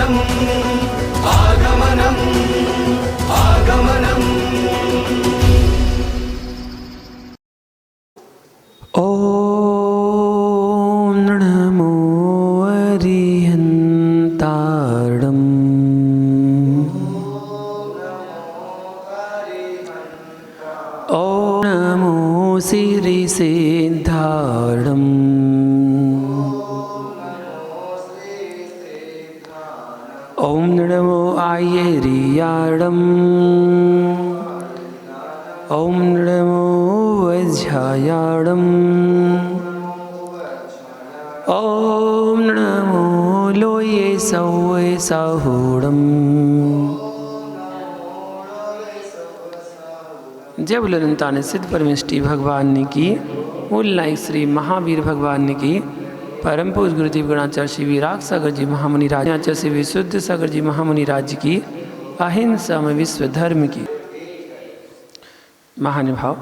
आगमनम् आगमनम् आगमनम्। ॐ नमो अरिहन्ताणम् ॐ नमो सिरिसिद्धाणम् ॐ नमो आयर्याणम् ॐ नमो वज्रायाणम् ॐ नमो लोये सौये साहूणम्। जय बोलो अनंताने सिद्ध परमेष्टि भगवान की, मूल नायक श्री महावीर भगवान की, परम पूज गुरुदेव गणाचार्य श्री विराग सागर जी महामुनि राज आचार्य श्री विशुद्ध सागर जी महामुनि राज्य की, अहिंसा में विश्व धर्म की। महानुभाव,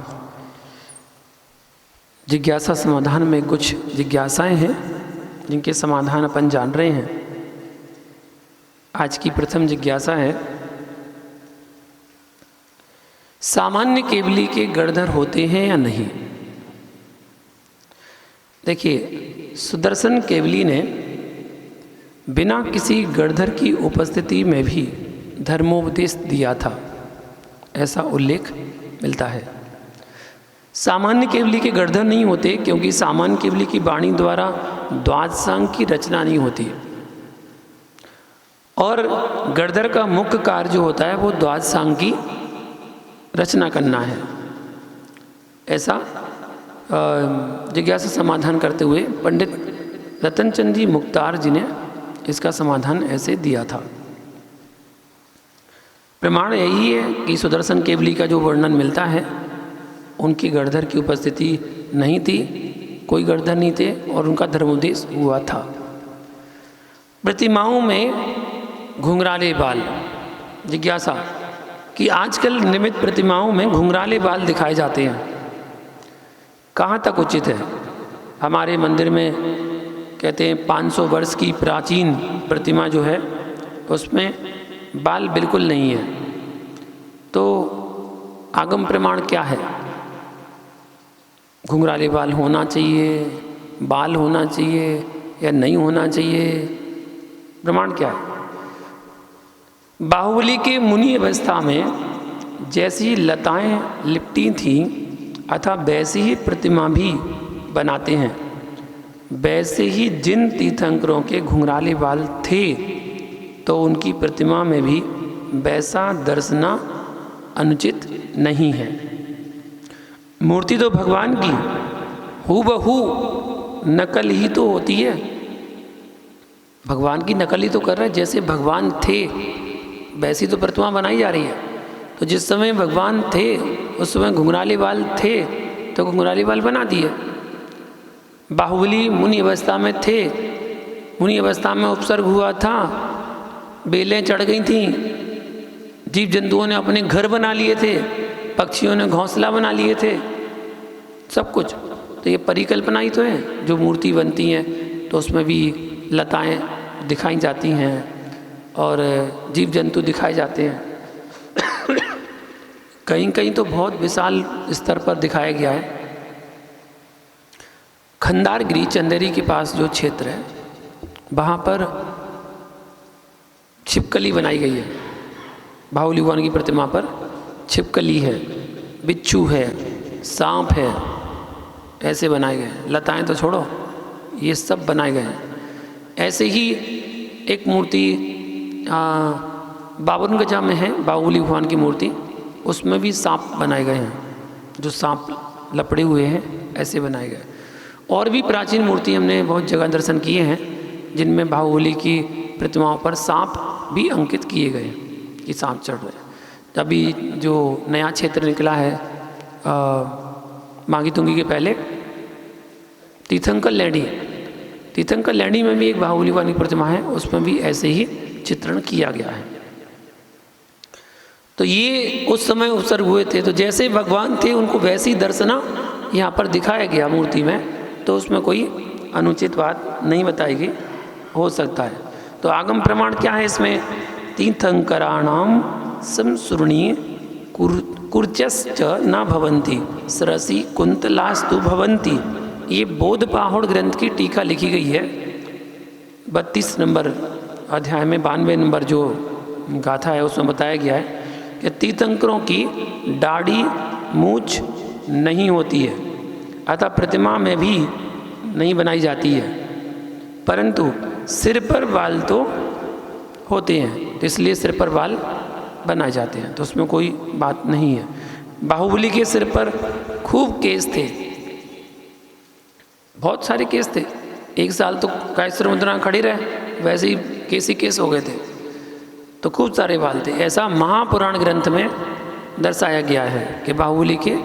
जिज्ञासा समाधान में कुछ जिज्ञासाएं हैं जिनके समाधान अपन जान रहे हैं। आज की प्रथम जिज्ञासा है, सामान्य केवली के गणधर होते हैं या नहीं? देखिए, सुदर्शन केवली ने बिना किसी गणधर की उपस्थिति में भी धर्मोपदेश दिया था, ऐसा उल्लेख मिलता है। सामान्य केवली के गणधर नहीं होते, क्योंकि सामान्य केवली की वाणी द्वारा द्वादशांग की रचना नहीं होती, और गणधर का मुख्य कार्य जो होता है वो द्वादशांग की रचना करना है। ऐसा जिज्ञासा समाधान करते हुए पंडित रतनचंद जी मुख्तार जी ने इसका समाधान ऐसे दिया था। प्रमाण यही है कि सुदर्शन केवली का जो वर्णन मिलता है, उनकी गणधर की उपस्थिति नहीं थी, कोई गणधर नहीं थे, और उनका धर्मोपदेश हुआ था। प्रतिमाओं में घुंघराले बाल। जिज्ञासा कि आजकल निर्मित प्रतिमाओं में घुंघराले बाल दिखाए जाते हैं, कहाँ तक उचित है? हमारे मंदिर में कहते हैं 500 वर्ष की प्राचीन प्रतिमा जो है उसमें बाल बिल्कुल नहीं है, तो आगम प्रमाण क्या है? घुंघराले बाल होना चाहिए, बाल होना चाहिए या नहीं होना चाहिए? प्रमाण क्या है? बाहुबली के मुनि अवस्था में जैसी लताएं लिपटी थीं, अथा वैसी ही प्रतिमा भी बनाते हैं, वैसे ही जिन तीर्थंकरों के घुंघराले बाल थे तो उनकी प्रतिमा में भी वैसा दर्शना अनुचित नहीं है। मूर्ति तो भगवान की हूबहू नकल ही तो होती है, भगवान की नकल ही तो कर रहा है। जैसे भगवान थे वैसी तो प्रतिमा बनाई जा रही है। तो जिस समय भगवान थे उस समय घुंघराले बाल थे तो घुंघराले बाल बना दिए। बाहुबली मुनि अवस्था में थे, मुनि अवस्था में उपसर्ग हुआ था, बेलें चढ़ गई थीं, जीव जंतुओं ने अपने घर बना लिए थे, पक्षियों ने घोंसला बना लिए थे, सब कुछ। तो ये परिकल्पना ही तो है। जो मूर्ति बनती हैं तो उसमें भी लताएं दिखाई जाती हैं और जीव जंतु दिखाए जाते हैं। कहीं कहीं तो बहुत विशाल स्तर पर दिखाया गया है। खंडारगिरी चंदेरी के पास जो क्षेत्र है वहाँ पर छिपकली बनाई गई है। बाहुबली भगवान की प्रतिमा पर छिपकली है, बिच्छू है, सांप है, ऐसे बनाए गए हैं। लताएं तो छोड़ो, ये सब बनाए गए हैं। ऐसे ही एक मूर्ति बाबनगंजा में है, बाहुबली भगवान की मूर्ति, उसमें भी सांप बनाए गए हैं, जो सांप लपड़े हुए हैं ऐसे बनाए गए। और भी प्राचीन मूर्ति हमने बहुत जगह दर्शन किए हैं जिनमें बाहुबली की प्रतिमाओं पर सांप भी अंकित किए गए कि सांप चढ़ रहे हैं। अभी जो नया क्षेत्र निकला है मांगी तुंगी के पहले तीर्थंकर लैंडी, तीर्थंकर लैंडी में भी एक बाहुबली भगवान की प्रतिमा है, उसमें भी ऐसे ही चित्रण किया गया है। तो ये उस समय उपसर्ग हुए थे, तो जैसे भगवान थे उनको वैसी दर्शना यहाँ पर दिखाया गया मूर्ति में, तो उसमें कोई अनुचित बात नहीं बताई गई, हो सकता है। तो आगम प्रमाण क्या है इसमें? तीर्थंकराणाम समसुर्णीय कुर्चश्च न भवन्ति सरसी कुंतलास्तु भवन्ति। ये बोध पाहुड़ ग्रंथ की टीका लिखी गई है 32 नंबर अध्याय में 92 नंबर जो गाथा है उसमें बताया गया है कि तीर्थंकरों की दाढ़ी मूछ नहीं होती है, अतः प्रतिमा में भी नहीं बनाई जाती है, परंतु सिर पर बाल तो होते हैं, तो इसलिए सिर पर बाल बनाए जाते हैं, तो उसमें कोई बात नहीं है। बाहुबली के सिर पर खूब केस थे, बहुत सारे केस थे, 1 साल तो कायस्र मुद्रा खड़ी रहे, वैसे ही केस हो गए थे, तो खूब सारे बाल थे। ऐसा महापुराण ग्रंथ में दर्शाया गया है कि बाहुबली के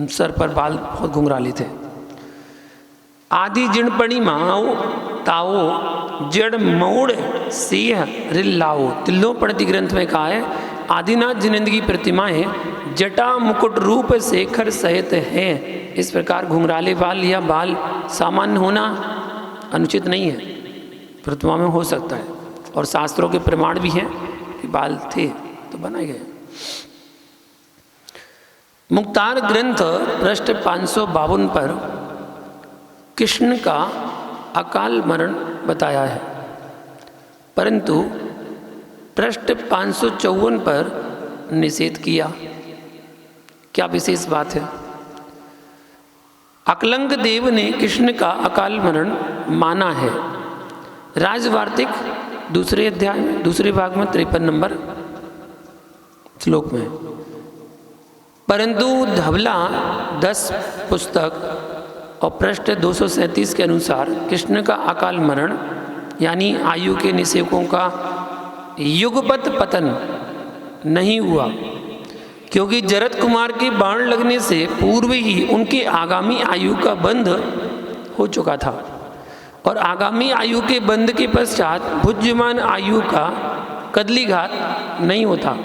सर पर बाल बहुत घुंघराले थे। आदि जिणपणी माओ ताओ जड़ मोड़ सिंह रिल्लाओ, तिल्लो पड़ती ग्रंथ में कहा है आदिनाथ जिनेन्द्र की प्रतिमाएं जटा मुकुट रूप शेखर सहित हैं। इस प्रकार घुंघराले बाल या बाल सामान्य होना अनुचित नहीं है, प्रतिमा में हो सकता है, और शास्त्रों के प्रमाण भी हैं कि बाल थे तो बनाए गए। मुक्तार ग्रंथ पृष्ठ 552 पर कृष्ण का अकाल मरण बताया है, परंतु पृष्ठ 554 पर निषेध किया। क्या विशेष बात है? अकलंक देव ने कृष्ण का अकाल मरण माना है। राजवार्तिक दूसरे अध्याय में दूसरे भाग में 53 नंबर श्लोक में, परंतु धवला 10 पुस्तक और पृष्ठ 237 के अनुसार कृष्ण का अकाल मरण यानी आयु के निषेकों का युगपत पतन नहीं हुआ, क्योंकि जरत कुमार के बाण लगने से पूर्व ही उनकी आगामी आयु का बंध हो चुका था, और आगामी आयु के बंध के पश्चात भुज्यमान आयु का कदलीघात नहीं होता।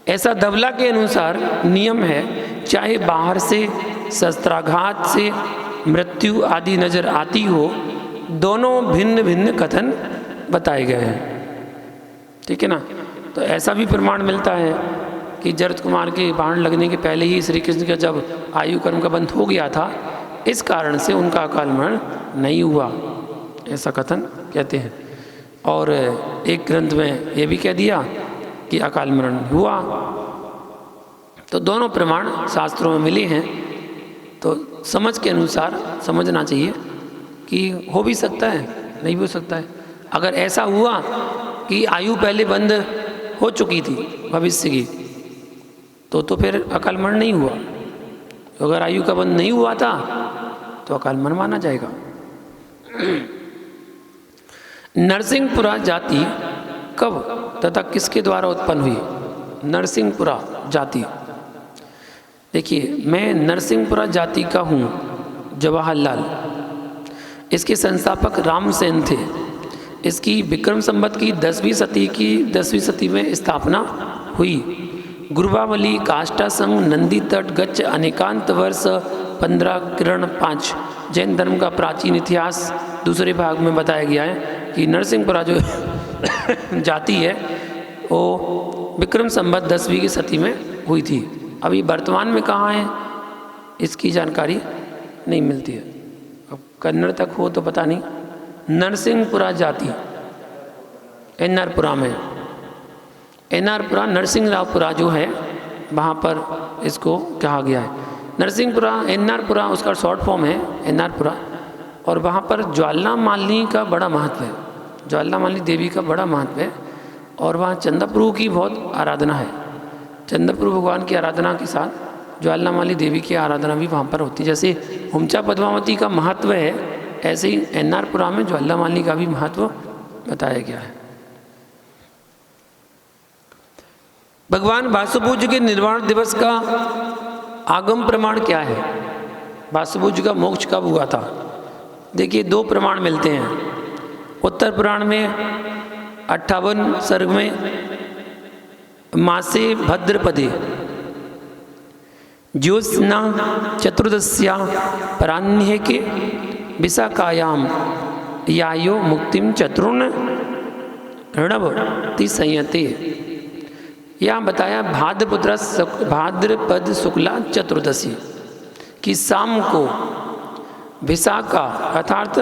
ऐसा धवला के अनुसार नियम है, चाहे बाहर से शस्त्राघात से मृत्यु आदि नजर आती हो, दोनों भिन्न भिन्न कथन बताए गए हैं। ठीक है ना? तो ऐसा भी प्रमाण मिलता है कि जरत कुमार के बाण लगने के पहले ही श्री कृष्ण का जब आयु कर्म का बंध हो गया था, इस कारण से उनका अकाल मरण नहीं हुआ, ऐसा कथन कहते हैं। और एक ग्रंथ में ये भी कह दिया कि अकाल मरण हुआ। तो दोनों प्रमाण शास्त्रों में मिले हैं, तो समझ के अनुसार समझना चाहिए कि हो भी सकता है, नहीं भी हो सकता है। अगर ऐसा हुआ कि आयु पहले बंद हो चुकी थी भविष्य की, तो फिर अकाल मरण नहीं हुआ। अगर आयु का बंध नहीं हुआ था तो अकाल मरण माना जाएगा। नरसिंहपुरा जाति कब तथा किसके द्वारा उत्पन्न हुई? नरसिंहपुरा जाति, देखिए मैं नरसिंहपुरा जाति का हूँ, जवाहरलाल। इसके संस्थापक रामसेन थे। इसकी विक्रम संवत की 10वीं सदी में स्थापना हुई। गुरुबावली काष्ठा संघ नंदी तट गच्छ अनेकांत वर्ष 15 किरण 5 जैन धर्म का प्राचीन इतिहास दूसरे भाग में बताया गया है कि नरसिंहपुरा जो जाति है वो विक्रम संवत 10वीं सदी में हुई थी। अभी वर्तमान में कहाँ है इसकी जानकारी नहीं मिलती है। अब कन्नड़ तक हो तो पता नहीं। नरसिंहपुरा जाति एन्नारपुरा में, एन्नारपुरा नरसिंहरावपुरा जो है वहाँ पर इसको कहा गया है। नरसिंहपुरा एन्नारपुरा उसका शॉर्ट फॉर्म है एन्नारपुरा, और वहाँ पर ज्वाला मालिनी का बड़ा महत्व है, ज्वाला मालिनी देवी का बड़ा महत्व है, और वहाँ चंद्रप्रभु की बहुत आराधना है। चंद्रप्रभु भगवान की आराधना के साथ ज्वाला मालिनी देवी की आराधना भी वहाँ पर होती है। जैसे हुमचा पद्मावती का महत्व है, ऐसे ही एन्नारपुरा में ज्वाला मालिनी का भी महत्व बताया गया है। भगवान वासुपूज्य के निर्वाण दिवस का आगम प्रमाण क्या है? वासुपूज्य का मोक्ष कब हुआ था? देखिए 2 प्रमाण मिलते हैं। उत्तर पुराण में 58 सर्ग में मासे भद्रपदे ज्योत्स्ना चतुर्दश्या पराह्ने के विशाखायाम यायो मुक्तिम चतुर्ण ऋणव ति संयते। यहाँ बताया भाद्रपद शुक्ला चतुर्दशी कि शाम को विशाखा अर्थात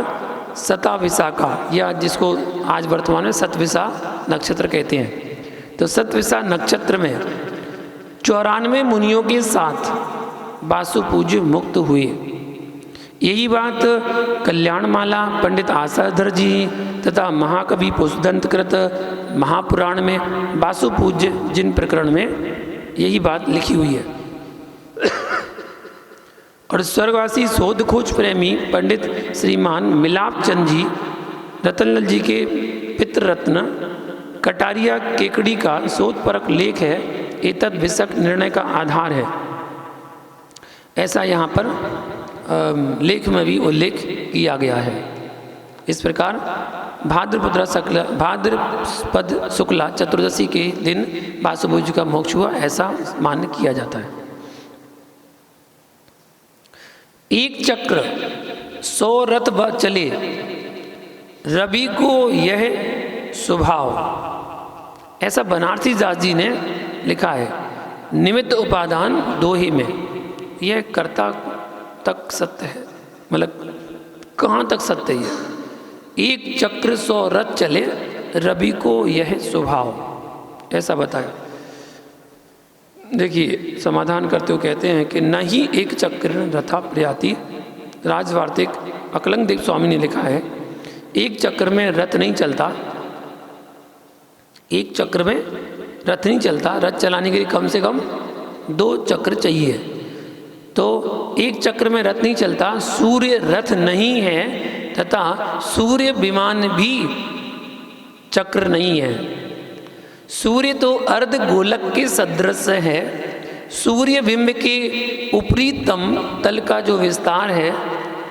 सता विशाखा, या जिसको आज वर्तमान में सतविशा नक्षत्र कहते हैं, तो सतविशा नक्षत्र में 94 मुनियों के साथ वासु पूज्य मुक्त हुए। यही बात कल्याणमाला पंडित आशाधर जी तथा महाकवि पुष्पदंतकृत महापुराण में वासु पूज्य जिन प्रकरण में यही बात लिखी हुई है। और स्वर्गवासी शोध खोज प्रेमी पंडित श्रीमान मिलाप चंद जी रतनलाल जी के पितृरत्न कटारिया केकड़ी का शोधपरक लेख है, एतद विषक निर्णय का आधार है, ऐसा यहाँ पर लेख में भी उल्लेख किया गया है। इस प्रकार भाद्रपद शुक्ला चतुर्दशी के दिन वासुभुज का मोक्ष हुआ, ऐसा मान्य किया जाता है। एक चक्र 100 रथ व चले, रवि को यह स्वभाव, ऐसा बनारसी दास जी ने लिखा है। निमित्त उपादान दोहे में, यह कर्ता तक सत्य है, मतलब कहाँ तक सत्य है। एक चक्र 100 रथ चले, रवि को यह स्वभाव, ऐसा बताया। देखिए समाधान करते हुए कहते हैं कि न ही एक चक्र रथा प्रयाति, राजवार्तिक अकलंग देव स्वामी ने लिखा है, एक चक्र में रथ नहीं चलता, एक चक्र में रथ नहीं चलता, रथ चलाने के लिए कम से कम 2 चक्र चाहिए। तो एक चक्र में रथ नहीं चलता, सूर्य रथ नहीं है तथा सूर्य विमान भी चक्र नहीं है। सूर्य तो अर्ध गोलक के सदृश है, सूर्य बिंब के ऊपरी तल का जो विस्तार है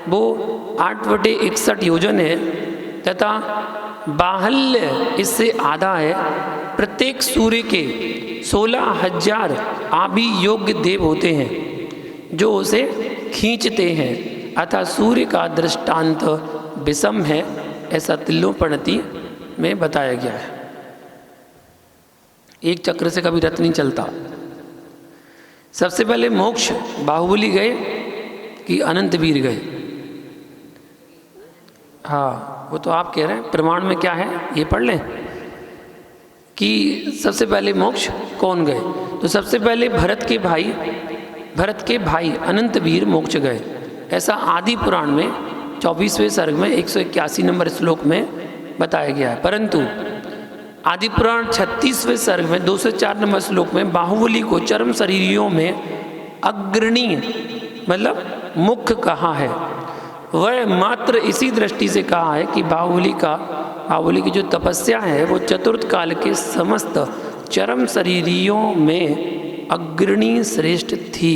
वो 8/61 योजन है तथा बाहुल्य इससे आधा है। प्रत्येक सूर्य के 16,000 आभि योग्य देव होते हैं जो उसे खींचते हैं, अतः सूर्य का दृष्टांत विषम है, ऐसा तिल्लोपनिषद में बताया गया है। एक चक्र से कभी रथ नहीं चलता। सबसे पहले मोक्ष बाहुबली गए कि अनंतवीर गए? हाँ, वो तो आप कह रहे हैं, प्रमाण में क्या है ये पढ़ लें कि सबसे पहले मोक्ष कौन गए। तो सबसे पहले भरत के भाई अनंतवीर मोक्ष गए, ऐसा आदि पुराण में 24वें सर्ग में 181 नंबर श्लोक में बताया गया है। परंतु आदि पुराण 36वें सर्ग में 204 नंबर श्लोक में बाहुबली को चरम शरीरियों में अग्रणी मतलब मुख्य कहा है। वह मात्र इसी दृष्टि से कहा है कि बाहुबली की जो तपस्या है वो चतुर्थ काल के समस्त चरम शरीरियों में अग्रणी श्रेष्ठ थी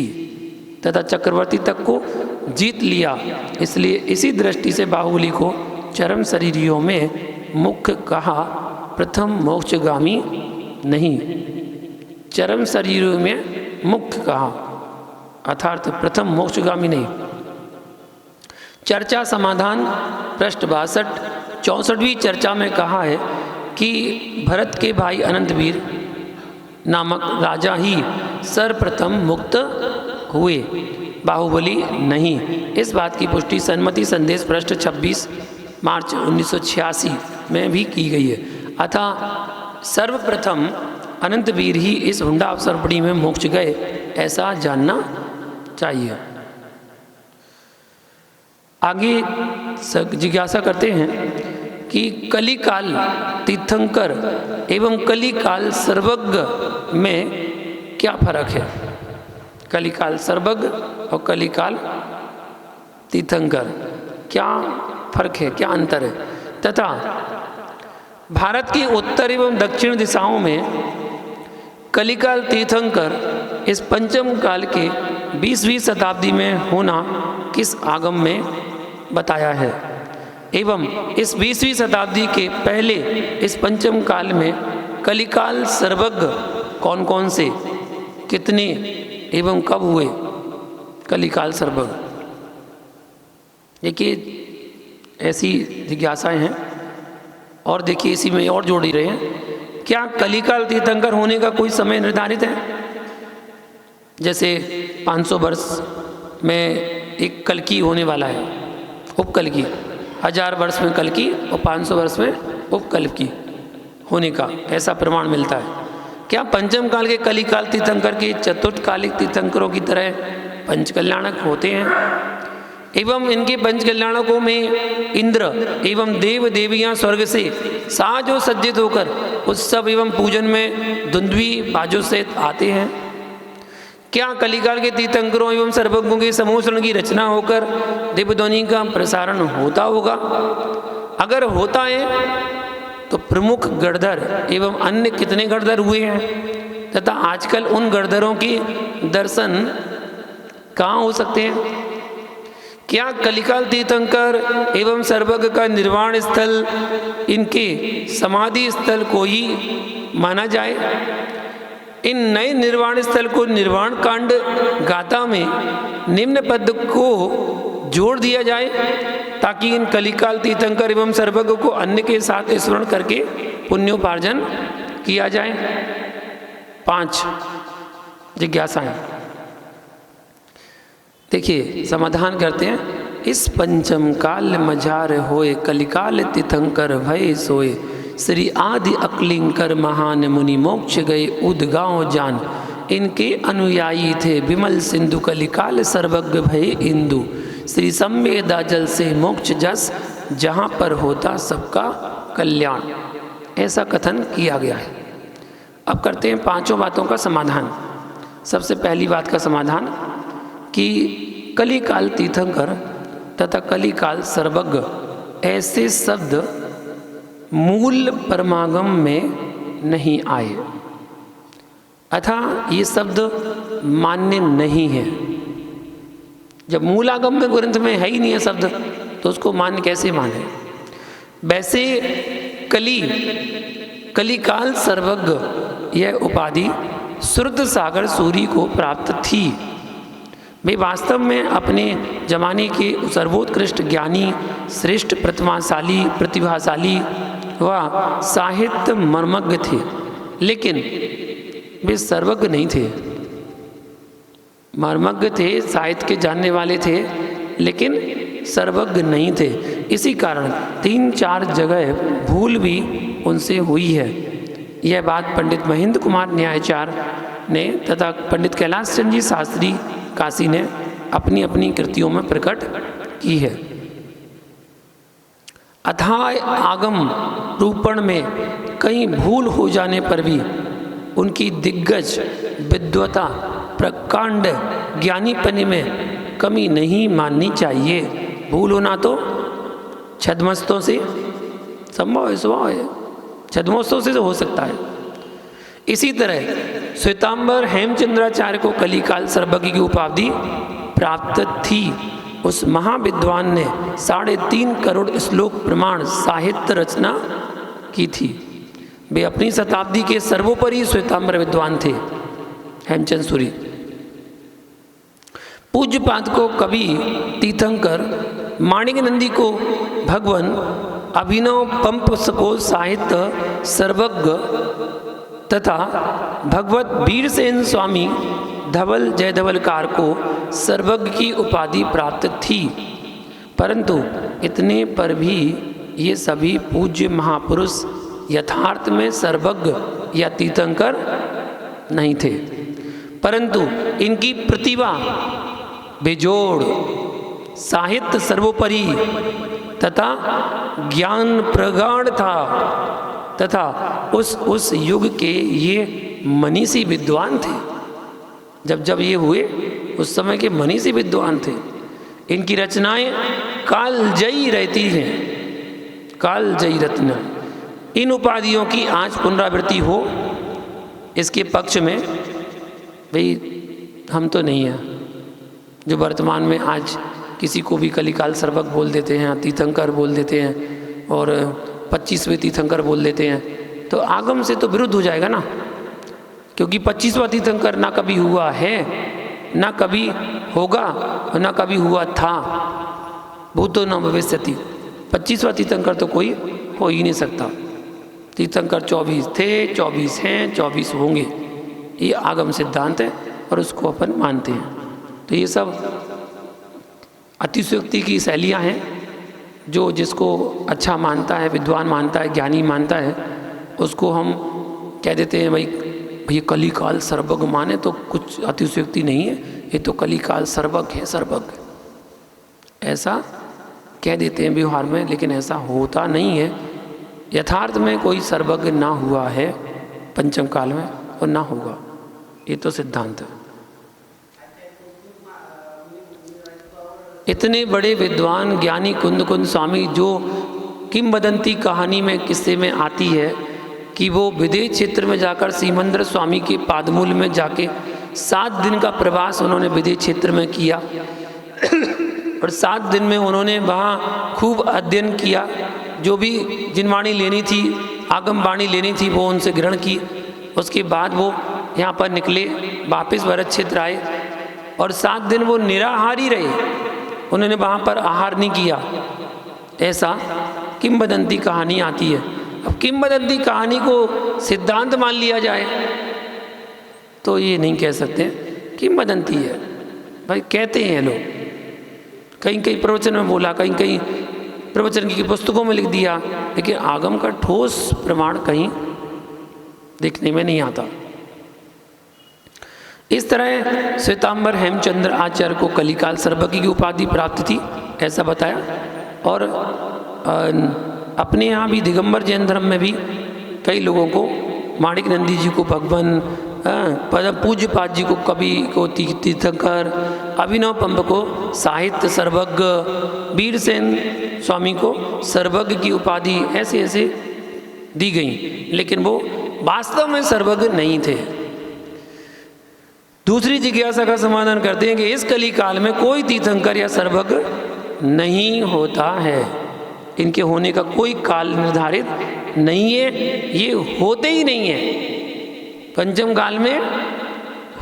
तथा चक्रवर्ती तक को जीत लिया, इसलिए इसी दृष्टि से बाहुबली को चरम शरीरियों में मुख्य कहा, प्रथम मोक्षगामी नहीं। चरम शरीरों में मुख्य कहा अर्थात प्रथम मोक्षगामी नहीं। चर्चा समाधान पृष्ठ 62 64वीं चर्चा में कहा है कि भरत के भाई अनंतवीर नामक राजा ही सर्वप्रथम मुक्त हुए, बाहुबली नहीं। इस बात की पुष्टि सन्मति संदेश पृष्ठ 26 मार्च 1986 में भी की गई है। अतः सर्वप्रथम अनंतवीर ही इस हुंडा अवसरपड़ी में मोक्ष गए, ऐसा जानना चाहिए। आगे जिज्ञासा करते हैं कि कलिकाल तीर्थंकर एवं कलिकाल सर्वज्ञ में क्या फर्क है। कलिकाल सर्वज्ञ और कलिकाल तीर्थंकर क्या फर्क है, क्या अंतर है, तथा भारत की उत्तर एवं दक्षिण दिशाओं में कलिकाल तीर्थंकर इस पंचम काल के 20वीं शताब्दी में होना किस आगम में बताया है, एवं इस 20वीं शताब्दी के पहले इस पंचम काल में कलिकाल सर्वज्ञ कौन कौन से, कितने एवं कब हुए कलिकाल सर्वज्ञ। देखिए ऐसी जिज्ञासाएं हैं। और देखिए इसी में और जोड़ ही रहे हैं, क्या कलिकाल तीर्थंकर होने का कोई समय निर्धारित है? जैसे 500 वर्ष में एक कल्की होने वाला है, उपकल्की, 1000 वर्ष में कल्की और 500 वर्ष में उपकल्की होने का ऐसा प्रमाण मिलता है। क्या पंचम काल के कलिकाल तीर्थंकर के चतुर्थकालिक तीर्थंकरों की तरह पंचकल्याणक होते हैं? एवं इनके पंचकल्याणकों में इंद्र एवं देव देवियां स्वर्ग से साजो सज्जित होकर उत्सव एवं पूजन में दुंदुभी बाजों से आते हैं? क्या कलिकाल के तीर्थंकरों एवं सर्वज्ञों के समूह की रचना होकर दिव्यध्वनि का प्रसारण होता होगा? अगर होता है तो प्रमुख गणधर एवं अन्य कितने गणधर हुए हैं तथा आजकल उन गणधरों की दर्शन कहाँ हो सकते हैं? क्या कलिकाल तीर्थंकर एवं सर्वज्ञ का निर्वाण स्थल इनके समाधि स्थल को ही माना जाए? इन नए निर्वाण स्थल को निर्वाण कांड गाथा में निम्न पद को जोड़ दिया जाए ताकि इन कलिकाल तीर्थंकर एवं सर्वज्ञ को अन्य के साथ स्मरण करके पुण्योपार्जन किया जाए। 5 जिज्ञासाएं। देखिए समाधान करते हैं। इस पंचम काल मझार होए कलिकाल तीर्थंकर भय सोए, श्री आदि अकलिंकर महान मुनि मोक्ष गए उदगांव जान, इनके अनुयायी थे विमल सिंधु कलिकाल सर्वज्ञ भय इंदु, श्री संवेदा जल से मोक्ष जस जहाँ पर होता सबका कल्याण। ऐसा कथन किया गया है। अब करते हैं 5 बातों का समाधान। सबसे पहली बात का समाधान कि कलिकाल तीर्थंकर तथा कलिकाल सर्वज्ञ ऐसे शब्द मूल परमागम में नहीं आए, अतः ये शब्द मान्य नहीं है। जब मूलागम में ग्रंथ में है ही नहीं है शब्द तो उसको मान्य कैसे माने? वैसे कलिकाल सर्वज्ञ यह उपाधि श्रुत सागर सूरी को प्राप्त थी। वे वास्तव में अपने जमाने के सर्वोत्कृष्ट ज्ञानी, श्रेष्ठ प्रतिभाशाली व साहित्य मर्मज्ञ थे, लेकिन वे सर्वज्ञ नहीं थे। मर्मज्ञ थे, साहित्य के जानने वाले थे, लेकिन सर्वज्ञ नहीं थे। इसी कारण 3-4 जगह भूल भी उनसे हुई है। यह बात पंडित महेंद्र कुमार न्यायाचार्य ने तथा पंडित कैलाश चंद्र जी शास्त्री काशी ने अपनी अपनी कृतियों में प्रकट की है। अथाय आगम रूपण में कहीं भूल हो जाने पर भी उनकी दिग्गज विद्वता, प्रकांड ज्ञानीपने में कमी नहीं माननी चाहिए। भूल होना तो छद्मस्तों से संभव है, स्वभाव है, छद्मस्तों से तो हो सकता है। इसी तरह श्वेतांबर हेमचंद्राचार्य को कलिकाल सर्वज्ञ की उपाधि प्राप्त थी। उस महाविद्वान ने 3.5 करोड़ श्लोक प्रमाण साहित्य रचना की थी। वे अपनी शताब्दी के सर्वोपरि श्वेतांबर विद्वान थे, हेमचंद सूरी। पूज्यपाद को कवि तीर्थंकर, माणिक नंदी को भगवान, अभिनव पंप को साहित्य सर्वज्ञ तथा भगवत वीरसेन स्वामी धवल जयधवलकार को सर्वज्ञ की उपाधि प्राप्त थी। परंतु इतने पर भी ये सभी पूज्य महापुरुष यथार्थ में सर्वज्ञ या तीर्थंकर नहीं थे, परंतु इनकी प्रतिभा बेजोड़, साहित्य सर्वोपरि तथा ज्ञान प्रगाढ़ था तथा उस युग के ये मनीषी विद्वान थे। जब ये हुए उस समय के मनीषी विद्वान थे। इनकी रचनाएं कालजयी रहती हैं, कालजयी रत्न। इन उपाधियों की आज पुनरावृत्ति हो इसके पक्ष में भाई हम तो नहीं हैं, जो वर्तमान में आज किसी को भी कलिकाल सर्वज्ञ बोल देते हैं, तीर्थंकर बोल देते हैं और 25वें तीर्थंकर बोल देते हैं, तो आगम से तो विरुद्ध हो जाएगा ना। क्योंकि 25वां तीर्थंकर ना कभी हुआ है, ना कभी होगा और ना कभी हुआ था। भूतो न भविष्यति। 25वां तीर्थंकर तो कोई हो ही नहीं सकता। तीर्थंकर 24 थे, 24 हैं, 24 होंगे, ये आगम सिद्धांत है और उसको अपन मानते हैं। तो ये सब अतिशयोक्ति की शैलियाँ हैं, जो जिसको अच्छा मानता है, विद्वान मानता है, ज्ञानी मानता है, उसको हम कह देते हैं भाई ये कलिकाल सर्वज्ञ माने तो कुछ अतिशयोक्ति नहीं है, ये तो कलिकाल सर्वज्ञ है, सर्वज्ञ ऐसा कह देते हैं व्यवहार में, लेकिन ऐसा होता नहीं है। यथार्थ में कोई सर्वज्ञ ना हुआ है पंचम काल में और ना होगा, ये तो सिद्धांत है। इतने बड़े विद्वान ज्ञानी कुंद स्वामी, जो किंवदंती कहानी में किस्से में आती है कि वो विदेश क्षेत्र में जाकर सीमंद्र स्वामी के पादमूल में जाके 7 दिन का प्रवास उन्होंने विदेश क्षेत्र में किया और 7 दिन में उन्होंने वहाँ खूब अध्ययन किया, जो भी जिनवाणी लेनी थी, आगम वाणी लेनी थी, वो उनसे ग्रहण की। उसके बाद वो यहाँ पर निकले, वापस भरत क्षेत्र आए और 7 दिन वो निराहारी रहे, उन्होंने वहाँ पर आहार नहीं किया। ऐसा किंवदंती कहानी आती है। अब किंवदंती कहानी को सिद्धांत मान लिया जाए तो ये नहीं कह सकते किंवदंती है, भाई कहते हैं लोग, कहीं कहीं प्रवचन में बोला, कहीं कहीं प्रवचन की पुस्तकों में लिख दिया, लेकिन आगम का ठोस प्रमाण कहीं देखने में नहीं आता। इस तरह श्वेतांबर हेमचंद्र आचार्य को कलिकाल सर्वज्ञ की उपाधि प्राप्त थी, ऐसा बताया। और अपने यहाँ भी दिगंबर जैन धर्म में भी कई लोगों को, माणिक नंदी जी को भगवान, पूज्य पाद जी को कवि को तीर्थंकर, अभिनव पंप को साहित्य सर्वज्ञ, वीरसेन स्वामी को सर्वज्ञ की उपाधि ऐसे ऐसे दी गई, लेकिन वो वास्तव में सर्वज्ञ नहीं थे। दूसरी जिज्ञासा का समाधान करते हैं कि इस कली काल में कोई तीर्थंकर या सर्वज्ञ नहीं होता है, इनके होने का कोई काल निर्धारित नहीं है, ये होते ही नहीं है, पंचम काल में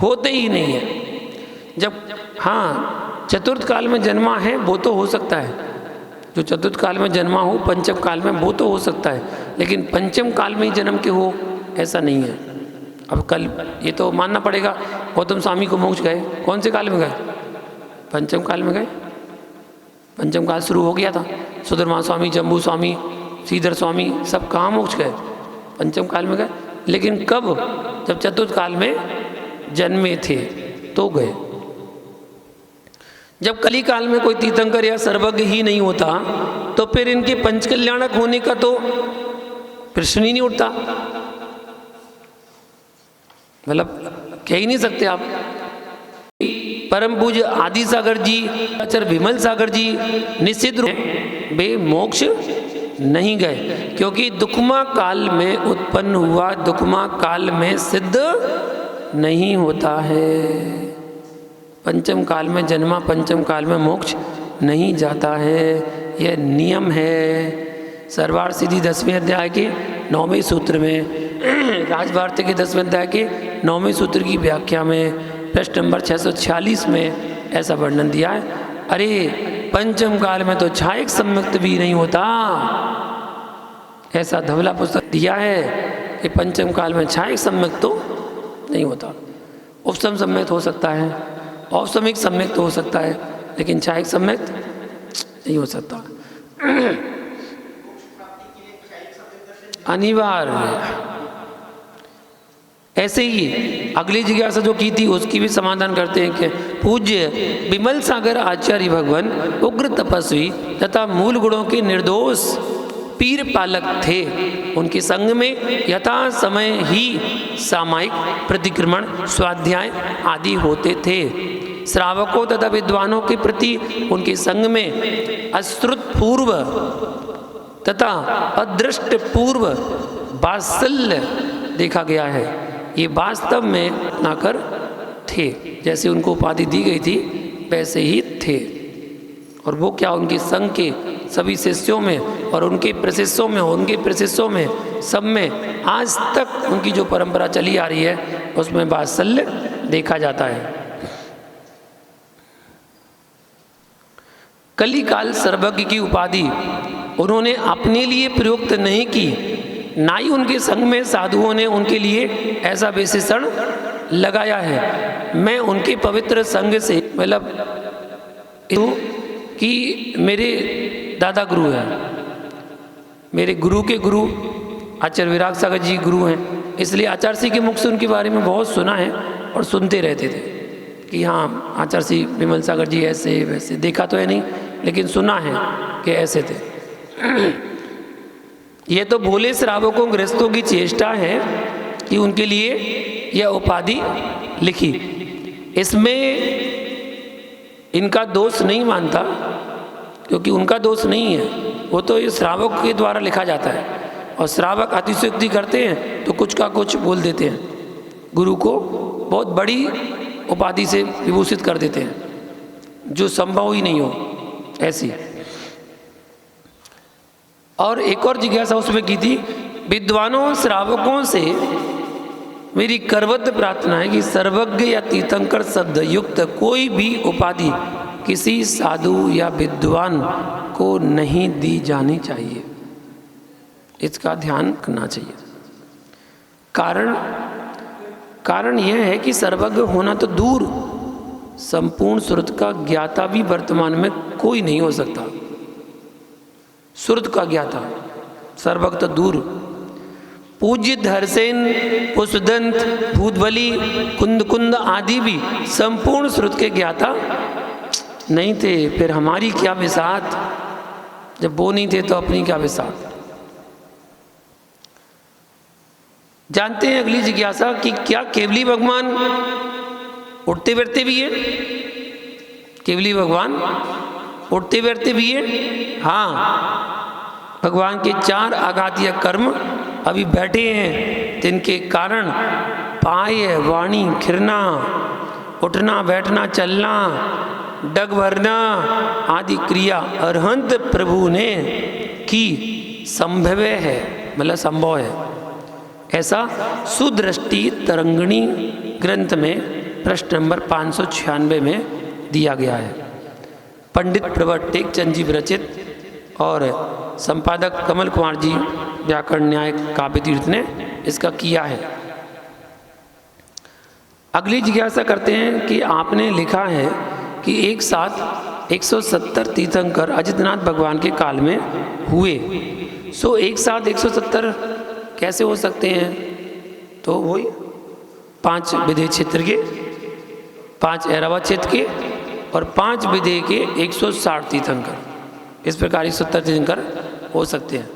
होते ही नहीं है। जब हाँ चतुर्थ काल में जन्मा है वो तो हो सकता है, जो चतुर्थ काल में जन्मा हो पंचम काल में वो तो हो सकता है, लेकिन पंचम काल में ही जन्म के हो ऐसा नहीं है। अब कल ये तो मानना पड़ेगा, गौतम स्वामी को मोक्ष गए, कौन से काल में गए? पंचम काल में गए, पंचम काल शुरू हो गया था। सुधर्मा स्वामी, जम्बू स्वामी, श्रीधर स्वामी सब कहाँ मोक्ष गए? पंचम काल में गए। लेकिन कब? जब चतुर्थ काल में जन्मे थे तो गए। जब कली काल में कोई तीर्थंकर या सर्वज्ञ ही नहीं होता तो फिर इनके पंचकल्याणक होने का तो प्रश्न ही नहीं उठता, मतलब कह ही नहीं सकते आप। परम पूज्य आदि सागर जी, आचार्य विमल सागर जी निश्चित रूप से वे मोक्ष नहीं गए, क्योंकि दुखमा काल में उत्पन्न हुआ दुखमा काल में सिद्ध नहीं होता है। पंचम काल में जन्मा पंचम काल में मोक्ष नहीं जाता है, यह नियम है। सर्वार्थ सिद्धि 10वें अध्याय के 9वें सूत्र में, राजभारती के 10वें अध्याय के 9वें सूत्र की व्याख्या में प्रश्न नंबर 646 में ऐसा वर्णन दिया है। अरे पंचम काल में तो छायक सम्यक्त भी नहीं होता, ऐसा धवला पुस्तक दिया है कि पंचम काल में छायक सम्यक्त तो नहीं होता। उपसम सम्यक्त हो सकता है, औपसमिक सम्यक्त हो सकता है, लेकिन छायक सम्यक्त नहीं हो सकता। अनिवार्य। ऐसे ही अगली जिज्ञासा जो की थी उसकी भी समाधान करते हैं कि पूज्य विमल सागर आचार्य भगवान उग्र तपस्वी तथा मूल गुणों के निर्दोष पीर पालक थे। उनके संग में यथा समय ही सामायिक प्रतिक्रमण, स्वाध्याय आदि होते थे। श्रावकों तथा विद्वानों के प्रति उनके संग में अश्रुत पूर्व तथा अदृष्ट पूर्व वात्सल्य देखा गया है। ये वास्तव में नाकर थे, जैसे उनको उपाधि दी गई थी वैसे ही थे। और वो क्या, उनके संग के सभी शिष्यों में और उनके प्रशिष्यों में सब में आज तक उनकी जो परंपरा चली आ रही है उसमें वात्सल्य देखा जाता है। कलिकाल सर्वज्ञ की उपाधि उन्होंने अपने लिए प्रयुक्त नहीं की, ना ही उनके संग में साधुओं ने उनके लिए ऐसा विशेषण लगाया है। मैं उनके पवित्र संग से मतलब कि मेरे दादा गुरु हैं, मेरे गुरु के गुरु आचार्य विराग सागर जी गुरु हैं, इसलिए आचार्य सिंह के मुख से उनके बारे में बहुत सुना है और सुनते रहते थे कि हाँ आचार्य सिंह विमल सागर जी ऐसे वैसे, देखा तो है नहीं लेकिन सुना है कि ऐसे थे। ये तो भोले श्रावकों गृहस्थों की चेष्टा है कि उनके लिए यह उपाधि लिखी। इसमें इनका दोष नहीं मानता, क्योंकि उनका दोष नहीं है, वो तो ये श्रावक के द्वारा लिखा जाता है, और श्रावक अतिशयोक्ति करते हैं तो कुछ का कुछ बोल देते हैं, गुरु को बहुत बड़ी उपाधि से विभूषित कर देते हैं जो संभव ही नहीं हो ऐसी। और एक और जिज्ञासा उसमें की थी, विद्वानों श्रावकों से मेरी करवत प्रार्थना है कि सर्वज्ञ या तीर्थंकर शब्द युक्त कोई भी उपाधि किसी साधु या विद्वान को नहीं दी जानी चाहिए, इसका ध्यान रखना चाहिए। कारण यह है कि सर्वज्ञ होना तो दूर, संपूर्ण श्रुत का ज्ञाता भी वर्तमान में कोई नहीं हो सकता। श्रुत का ज्ञाता सर्वज्ञ तो दूर। पूज्य धरसेन, पुष्पदंत, भूतबली, कुंद आदि भी संपूर्ण श्रुत के ज्ञाता नहीं थे, फिर हमारी क्या विसात, जब वो नहीं थे तो अपनी क्या विसात। जानते हैं अगली जिज्ञासा कि क्या केवली भगवान उठते बैठते भी है? केवली भगवान उठते बैठते भी है? हाँ, भगवान के 4 आघातीय कर्म अभी बैठे हैं, जिनके कारण पाय, वाणी, खिरना, उठना, बैठना, चलना, डग भरना आदि क्रिया अरहंत प्रभु ने की संभव है, मतलब संभव है। ऐसा सुदृष्टि तरंगिणी ग्रंथ में प्रश्न नंबर 596 में दिया गया है। पंडित प्रवर टेकचंद जी विरचित और संपादक कमल कुमार जी व्याकरण न्याय काव्य तीर्थ ने इसका किया है। अगली जिज्ञासा करते हैं कि आपने लिखा है कि एक साथ 170 तीर्थंकर अजितनाथ भगवान के काल में हुए, सो एक साथ 170 कैसे हो सकते हैं? तो वही 5 विदेह क्षेत्र के, 5 ऐरावत क्षेत्र के और 5 विदेह के 160 तीर्थंकर, इस प्रकार 170 तीर्थंकर हो सकते हैं।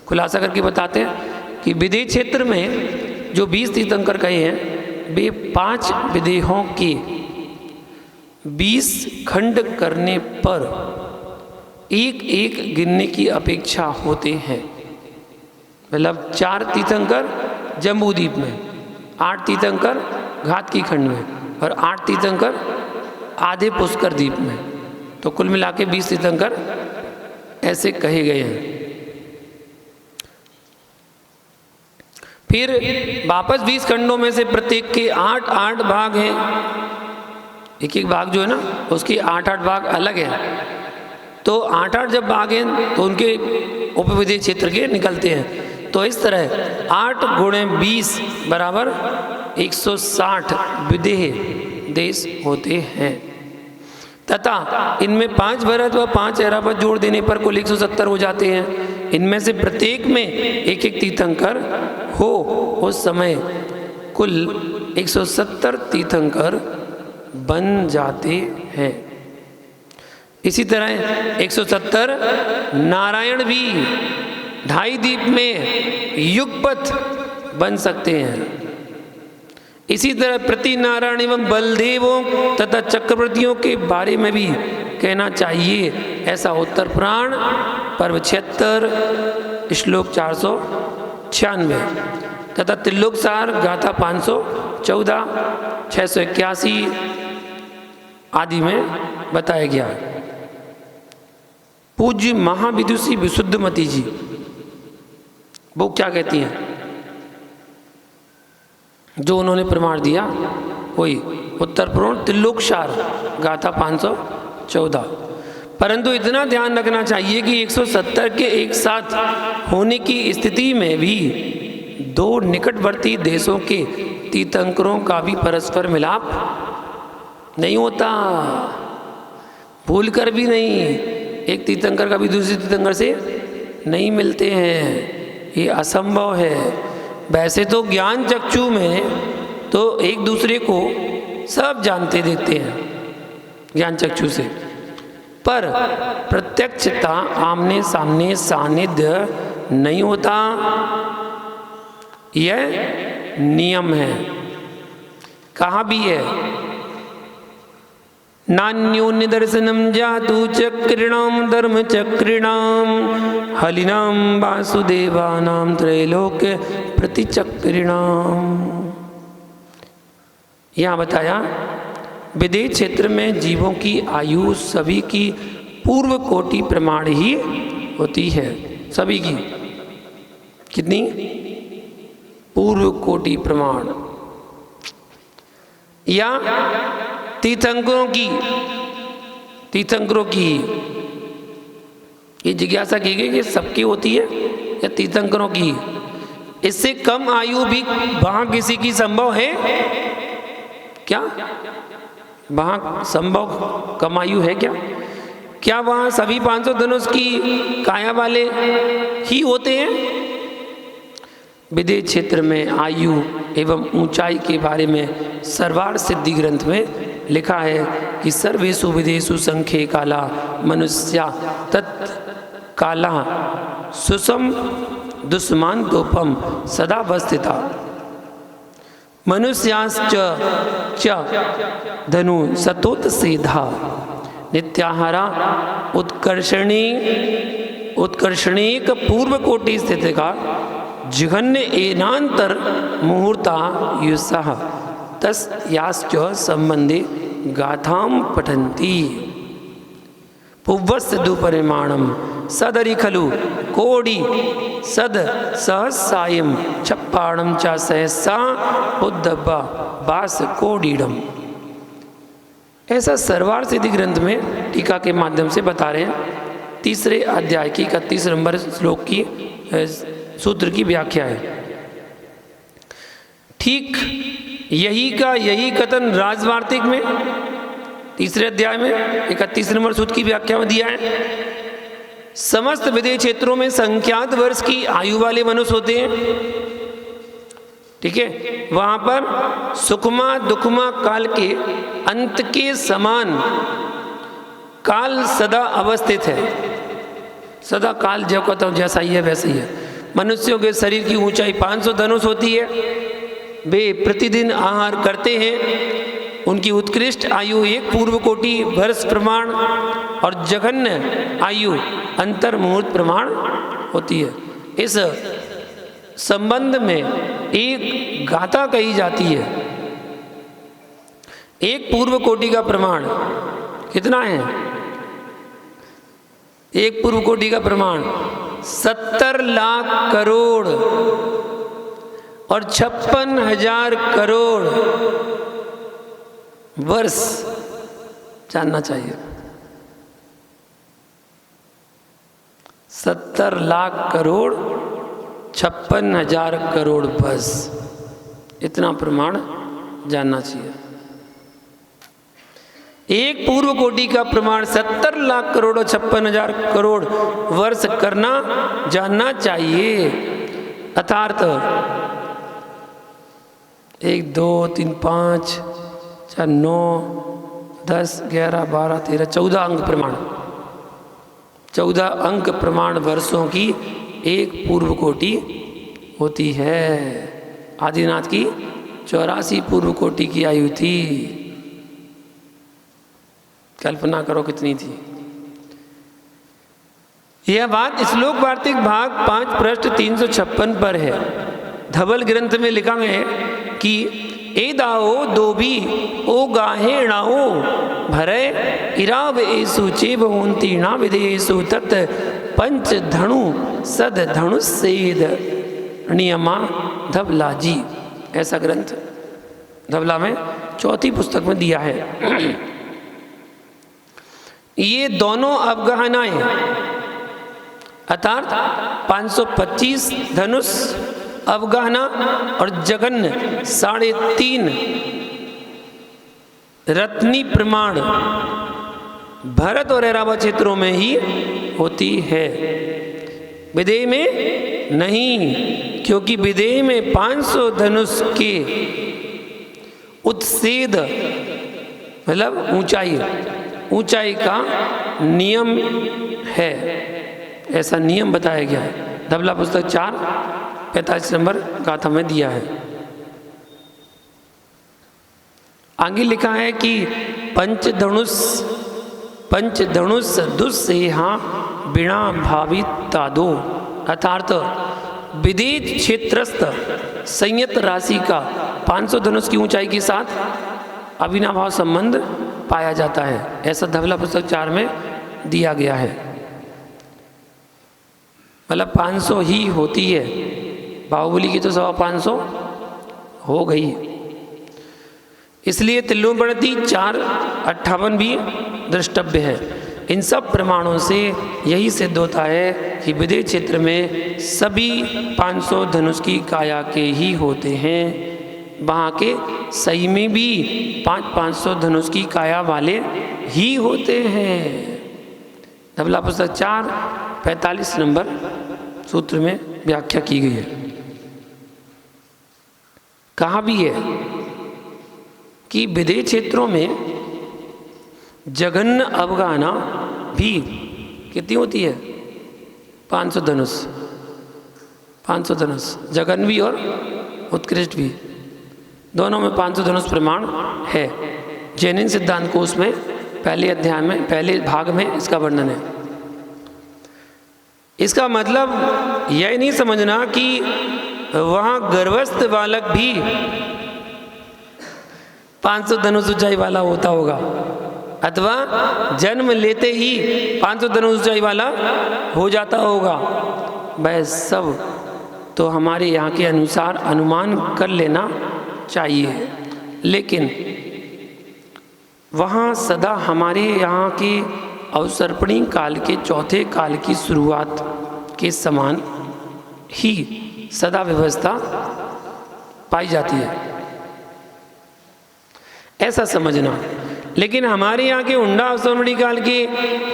खुलासा करके बताते हैं कि विदेह क्षेत्र में जो 20 तीर्थंकर कहे हैं, वे 5 विदेहों के 20 खंड करने पर एक एक गिनने की अपेक्षा होते हैं। मतलब 4 तीर्थंकर जम्बूद्वीप में, 8 तीर्थंकर घात की खंड में और 8 तीर्थंकर आधे पुष्कर द्वीप में, तो कुल मिला के 20 तीर्थंकर ऐसे कहे गए हैं। फिर वापस 20 खंडों में से प्रत्येक के 8-8 भाग हैं, एक एक भाग जो है ना उसके 8-8 भाग अलग है, तो 8-8 जब भाग हैं तो उनके उपविदेह क्षेत्र के निकलते हैं। तो इस तरह 8 गुणे 20 बराबर 160 विदेह देश होते हैं, तथा इनमें 5 भरत व 5 ऐरावत जोड़ देने पर कुल 170 हो जाते हैं। इनमें से प्रत्येक में एक एक तीर्थंकर हो, उस समय कुल 170 तीर्थंकर बन जाते हैं। इसी तरह 170 नारायण भी 2.5 द्वीप में युगपथ बन सकते हैं। इसी तरह प्रति नारायण एवं बलदेवों तथा चक्रवर्तियों के बारे में भी कहना चाहिए। ऐसा उत्तर पुराण पर्व 76 श्लोक 496 तथा त्रिलोकसार गाथा 514 681 आदि में बताया गया है। पूज्य महाविदुषी विशुद्धमती जी वो क्या कहती हैं, जो उन्होंने प्रमाण दिया वही उत्तर पुराण त्रिलोकसार गाथा 514। परंतु इतना ध्यान रखना चाहिए कि 170 के एक साथ होने की स्थिति में भी दो निकटवर्ती देशों के तीर्थंकरों का भी परस्पर मिलाप नहीं होता, भूल कर भी नहीं। एक तीर्थंकर का भी दूसरे तीर्थंकर से नहीं मिलते हैं, ये असंभव है। वैसे तो ज्ञान चक्षु में तो एक दूसरे को सब जानते देखते हैं ज्ञान चक्षु से, पर प्रत्यक्षता आमने सामने सानिध्य नहीं होता, यह नियम है। कहाँ भी है, नान्यो निदर्शनम जातु चक्रिणाम धर्म चक्रिणाम हलिनाम वासुदेवानाम त्रैलोक्य प्रतिचक्रिणाम। यहाँ बताया विदेह क्षेत्र में जीवों की आयु सभी की पूर्व कोटि प्रमाण ही होती है। सभी की कितनी? पूर्व कोटि प्रमाण। या तीर्थंकरों की ये जिज्ञासा की गई कि सबकी होती है या तीर्थंकरों की? इससे कम आयु भी वहां किसी की संभव है क्या? वहां संभव कम आयु है क्या? क्या वहां सभी 500 धनुष की काया वाले ही होते हैं? विदेह क्षेत्र में आयु एवं ऊंचाई के बारे में सर्वार्थ सिद्धि ग्रंथ में लिखा है कि सर्वेषु विदेशु संख्ये काला मनुष्या तत् काला सुसम दुष्मान दोपम सदावस्थिता मनुष्याश्च च धनु सतोत्सेधा नित्याहारा उत्कर्षणीक पूर्व कोटि स्थित का जिघन्य एनांतर मुहूर्ता युषः तस् याश्च संबंधे गाथाम पठन्ति पुव्वस्य दुपरिमाणम सदरि खलु कोडि सद सहस्रायम छप्पाणम च सहसा उद्दब्बा बास कोडीडम। ऐसा सर्वार्थ सिद्धि ग्रंथ में टीका के माध्यम से बता रहे हैं। तीसरे अध्याय की 31 नंबर श्लोक की सूत्र की व्याख्या है। ठीक यही कथन राजवार्तिक में तीसरे अध्याय में 31 नंबर सूत्र की व्याख्या में दिया है। समस्त विदेह क्षेत्रों में संख्यात वर्ष की आयु वाले मनुष्य होते हैं, ठीक है। वहां पर सुखमा दुखमा काल के अंत के समान काल सदा अवस्थित है। सदा काल जो कहता हूं जैसा ही है वैसा ही है। मनुष्यों के शरीर की ऊंचाई 500 धनुष होती है। वे प्रतिदिन आहार करते हैं। उनकी उत्कृष्ट आयु एक पूर्व कोटि वर्ष प्रमाण और जघन्य आयु अंतर मुहूर्त प्रमाण होती है। इस संबंध में एक गाथा कही जाती है। एक पूर्व कोटि का प्रमाण कितना है? एक पूर्व कोटि का प्रमाण 70 लाख करोड़ और 56,000 करोड़ वर्ष जानना चाहिए। 70 लाख करोड़ 56,000 करोड़ वर्ष, इतना प्रमाण जानना चाहिए। एक पूर्व कोटि का प्रमाण 70 लाख करोड़ और 56,000 करोड़ वर्ष करना जानना चाहिए। अर्थात 1 2 3 5 6 9 10 11 12 13 14 अंक प्रमाण, 14 अंक प्रमाण वर्षों की एक पूर्व कोटि होती है। आदिनाथ की 84 पूर्व कोटि की आयु थी। कल्पना करो कितनी थी। यह बात श्लोक वार्तिक भाग 5 पृष्ठ 356 पर है। धवल ग्रंथ में लिखा है कि एदाओ दोभी ओ गाहेणाओ भरे इराव एसु चेव होन्तीणा विदेशु तत् पंच धनु सद धनुषेद नियमा धवला जी। ऐसा ग्रंथ धवला में 4थी पुस्तक में दिया है। ये दोनों अवगहनाएं अर्थात 525 धनुष अवगहना और जघन्य 3.5 रत्नी प्रमाण भरत और ऐरावत क्षेत्रों में ही होती है, विदेह में नहीं, क्योंकि विदेह में 500 धनुष के उत्सेद मतलब ऊंचाई का नियम है, ऐसा नियम बताया गया है। धवला पुस्तक 4-45 नंबर गाथा में दिया है। आगे लिखा है कि पंचधनुष दुस्सेहा बिना भावित तादो, अर्थात विदित क्षेत्रस्थ संयत राशि का 500 धनुष की ऊंचाई के साथ अविनाभाव संबंध पाया जाता है, ऐसा धवला पुस्तक 4 में दिया गया है। मतलब 500 ही होती है, बाहुबली की तो 550 हो गई। इसलिए तिल्लोपगणति 4:58 भी द्रष्टव्य है। इन सब प्रमाणों से यही सिद्ध होता है कि विदेह क्षेत्र में सभी 500 धनुष की काया के ही होते हैं, वहाँ के सही में भी 500 धनुष की काया वाले ही होते हैं। धवला पुस्तक 4:45 नंबर सूत्र में व्याख्या की गई है। कहा भी है कि विदेह क्षेत्रों में जघन्य अवगहना भी कितनी होती है? 500 धनुष, 500 धनुष, जघन्य भी और उत्कृष्ट भी, दोनों में 500 धनुष प्रमाण है। जैनिन सिद्धांत कोश में पहले अध्याय में पहले भाग में इसका वर्णन है। इसका मतलब यह नहीं समझना कि वहाँ गर्भस्थ बालक भी 500 धनुष ऊंचाई वाला होता होगा, अथवा जन्म लेते ही 500 धनुष ऊंचाई वाला हो जाता होगा। वह सब तो हमारे यहाँ के अनुसार अनुमान कर लेना चाहिए, लेकिन वहाँ सदा हमारे यहाँ के अवसर्पणी काल के चौथे काल की शुरुआत के समान ही सदा व्यवस्था पाई जाती है, ऐसा समझना। लेकिन हमारे यहाँ के उंडा अवसर्पणी काल के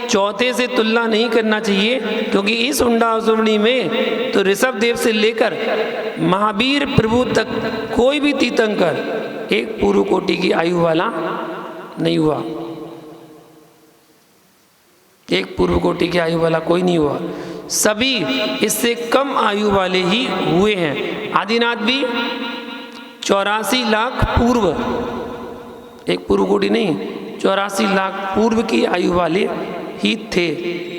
चौथे से तुलना नहीं करना चाहिए, क्योंकि इस उंडा अवसर्पणी में तो ऋषभ देव से लेकर महावीर प्रभु तक कोई भी तीर्थंकर एक पूर्व कोटि की आयु वाला नहीं हुआ, एक पूर्व कोटि की आयु वाला कोई नहीं हुआ, सभी इससे कम आयु वाले ही हुए हैं। आदिनाथ भी 84 लाख पूर्व, एक पूर्व कोटि नहीं, 84 लाख पूर्व की आयु वाले ही थे,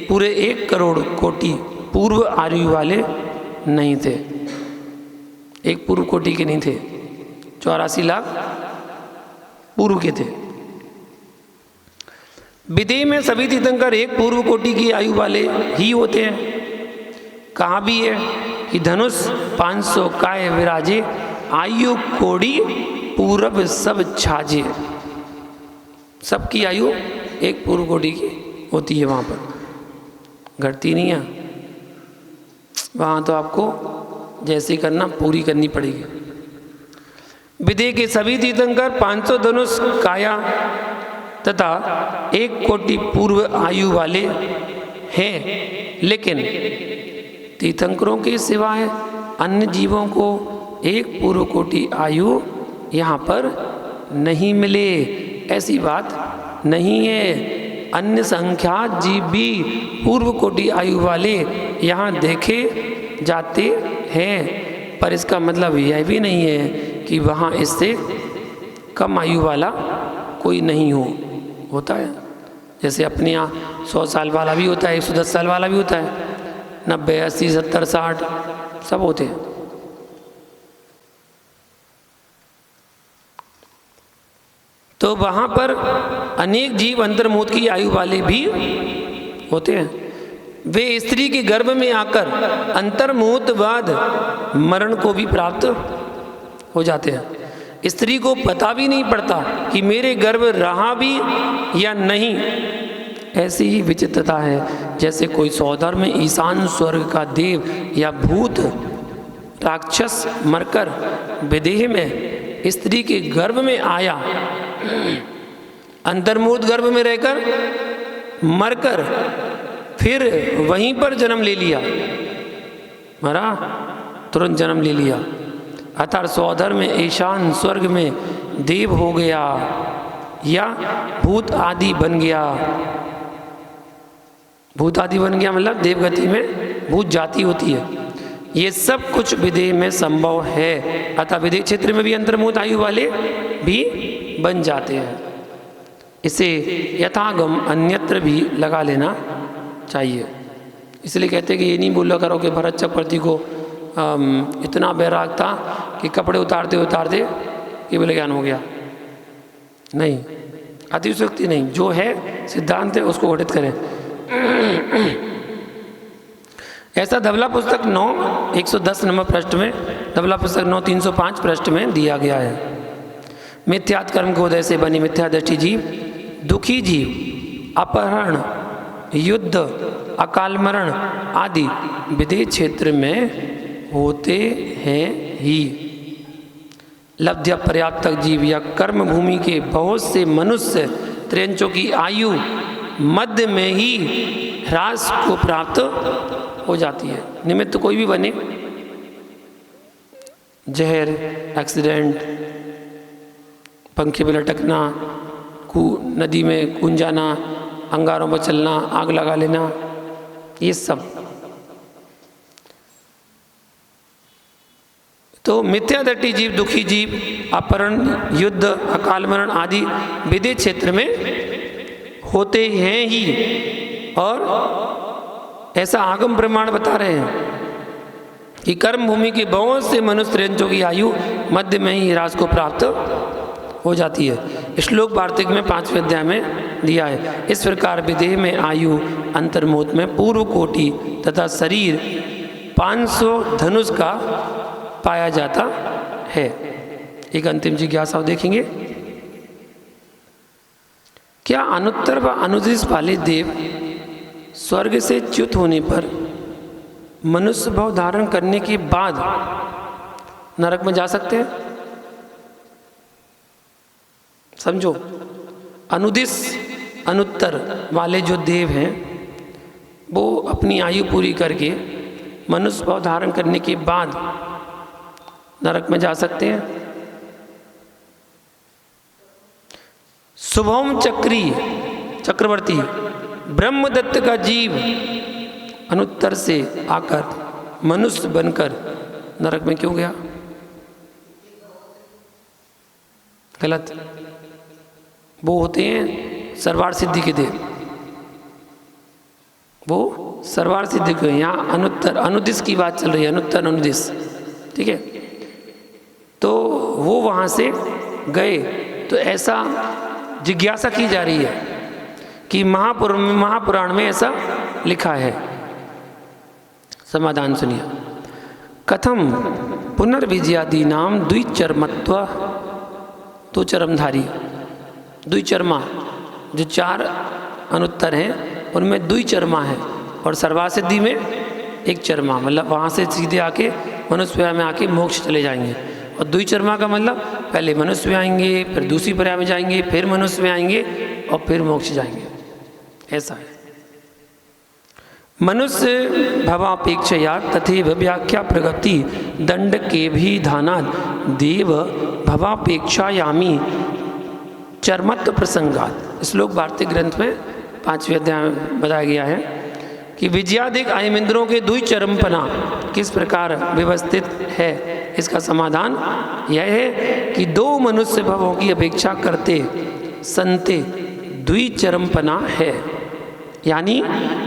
पूरे 1 करोड़ कोटि पूर्व आयु वाले नहीं थे, एक पूर्व कोटि के नहीं थे, 84 लाख पूर्व के थे। विदेह में सभी तीर्थंकर एक पूर्व कोटि की आयु वाले ही होते हैं। कहा भी है कि धनुष 500 काय विराजे, आयु कोड़ी पूरब सब छाजे। सबकी आयु एक पूर्व कोटि की होती है, वहाँ पर घटती नहीं है। वहाँ तो आपको जैसे करना पूरी करनी पड़ेगी। विदेह के सभी तीर्थंकर 500 धनुष काया तथा 1 कोटि पूर्व आयु वाले हैं, लेकिन तीर्थंकरों के सिवाय अन्य जीवों को एक पूर्व कोटि आयु यहाँ पर नहीं मिले, ऐसी बात नहीं है। अन्य संख्या जीव भी पूर्व कोटि आयु वाले यहाँ देखे जाते हैं, पर इसका मतलब यह भी नहीं है कि वहाँ इससे कम आयु वाला कोई नहीं होता है। जैसे अपने यहाँ 100 साल वाला भी होता है, 110 साल वाला भी होता है, 90, 80, 70, 60 सब होते हैं। तो वहाँ पर अनेक जीव अंतर्मुख की आयु वाले भी होते हैं। वे स्त्री के गर्भ में आकर अंतर्मुख बाद मरण को भी प्राप्त हो जाते हैं। स्त्री को पता भी नहीं पड़ता कि मेरे गर्भ रहा भी या नहीं, ऐसी ही विचित्रता है जैसे कोई सौदर में ईशान स्वर्ग का देव या भूत राक्षस मरकर विदेह में स्त्री के गर्भ में आया, अंतर्मुद गर्भ में रहकर मरकर फिर वहीं पर जन्म ले लिया, मरा तुरंत जन्म ले लिया, अतः सौदर में ईशान स्वर्ग में देव हो गया या भूत आदि बन गया। भूत आदि बन गया मतलब देवगति में भूत जाति होती है। ये सब कुछ विदेह में संभव है, अतः विदेह क्षेत्र में भी अंतर्मुद आयु वाले भी बन जाते हैं। इसे यथागम अन्यत्र भी लगा लेना चाहिए। इसलिए कहते हैं कि ये नहीं बोला करो कि भरत चक्रवर्ती को इतना बैराग था कि कपड़े उतारते उतारते केवल ज्ञान हो गया। नहीं, अतिशयोक्ति नहीं, जो है सिद्धांत है उसको घटित करें। ऐसा धवला पुस्तक 9 110 नंबर पृष्ठ में, धवला पुस्तक 9 305 पृष्ठ में दिया गया है। मिथ्यात् कर्म को उदय से बनी मिथ्या दृष्टि जीव, दुखी जीव, अपहरण, युद्ध, अकाल मरण आदि विदेह क्षेत्र में होते हैं ही। लब्ध्य पर्याप्त जीव या कर्म भूमि के बहुत से मनुष्य त्रियंचों की आयु मध्य में ही ह्रास को प्राप्त हो जाती है। निमित्त कोई भी बने, जहर, एक्सीडेंट, पंखे में लटकना, नदी में कूद जाना, अंगारों पर चलना, आग लगा लेना, ये सब तो मिथ्या दृष्टि जीव, दुखी जीव, अपहरण, युद्ध, अकाल मरण आदि विदेह क्षेत्र में होते हैं ही। और ऐसा आगम प्रमाण बता रहे हैं कि कर्म भूमि के बहुत से मनुष्य त्रियंचों की आयु मध्य में ही ह्रास को प्राप्त हो जाती है। श्लोक वार्तिक में 5वें अध्याय में दिया है। इस प्रकार विदेह में आयु अंतर्मुद में पूर्व कोटि तथा शरीर 500 धनुष का पाया जाता है। एक अंतिम जिज्ञासा देखेंगे, क्या अनुत्तर व अनुदृश वाले देव स्वर्ग से च्युत होने पर मनुष्य भाव धारण करने के बाद नरक में जा सकते हैं? समझो, अनुदिश अनुत्तर वाले जो देव हैं वो अपनी आयु पूरी करके मनुष्य भाव धारण करने के बाद नरक में जा सकते हैं। शुभम चक्री चक्रवर्ती ब्रह्मदत्त का जीव अनुत्तर से आकर मनुष्य बनकर नरक में क्यों गया? गलत। वो होते हैं सर्वार सिद्धि के देव, वो सर्वार सिद्धि के। यहाँ अनुत्तर अनुदिश की बात चल रही है, अनुत्तर अनुदिश, ठीक है। तो वो वहाँ से गए, तो ऐसा जिज्ञासा की जा रही है कि महापुराण में ऐसा लिखा है। समाधान सुनिए। कथम पुनर्विजयादि नाम द्विचर्मत्व, दो चरमधारी, द्विचर्मा, जो 4 अनुत्तर हैं उनमें द्विचर्मा है, और सर्वासिद्धि में एक चर्मा, मतलब वहाँ से सीधे आके मनुष्य में आके मोक्ष चले जाएंगे। और द्विचर्मा का मतलब पहले मनुष्य में आएंगे, फिर दूसरी पर्याय में जाएंगे, फिर मनुष्य में आएंगे और फिर मोक्ष जाएंगे, ऐसा है। मनुष्य भवापेक्षया तथैव व्याख्या प्रगति दंड के भी धानाद देव भवापेक्षायामी चर्मत्व प्रसंगात। श्लोक वार्तिक ग्रंथ में 5वें अध्याय में बताया गया है कि विजयादिक आयमिंद्रों के द्विचरमपना किस प्रकार व्यवस्थित है। इसका समाधान यह है कि 2 मनुष्य भवों की अपेक्षा करते संते द्विचरमपना है, यानी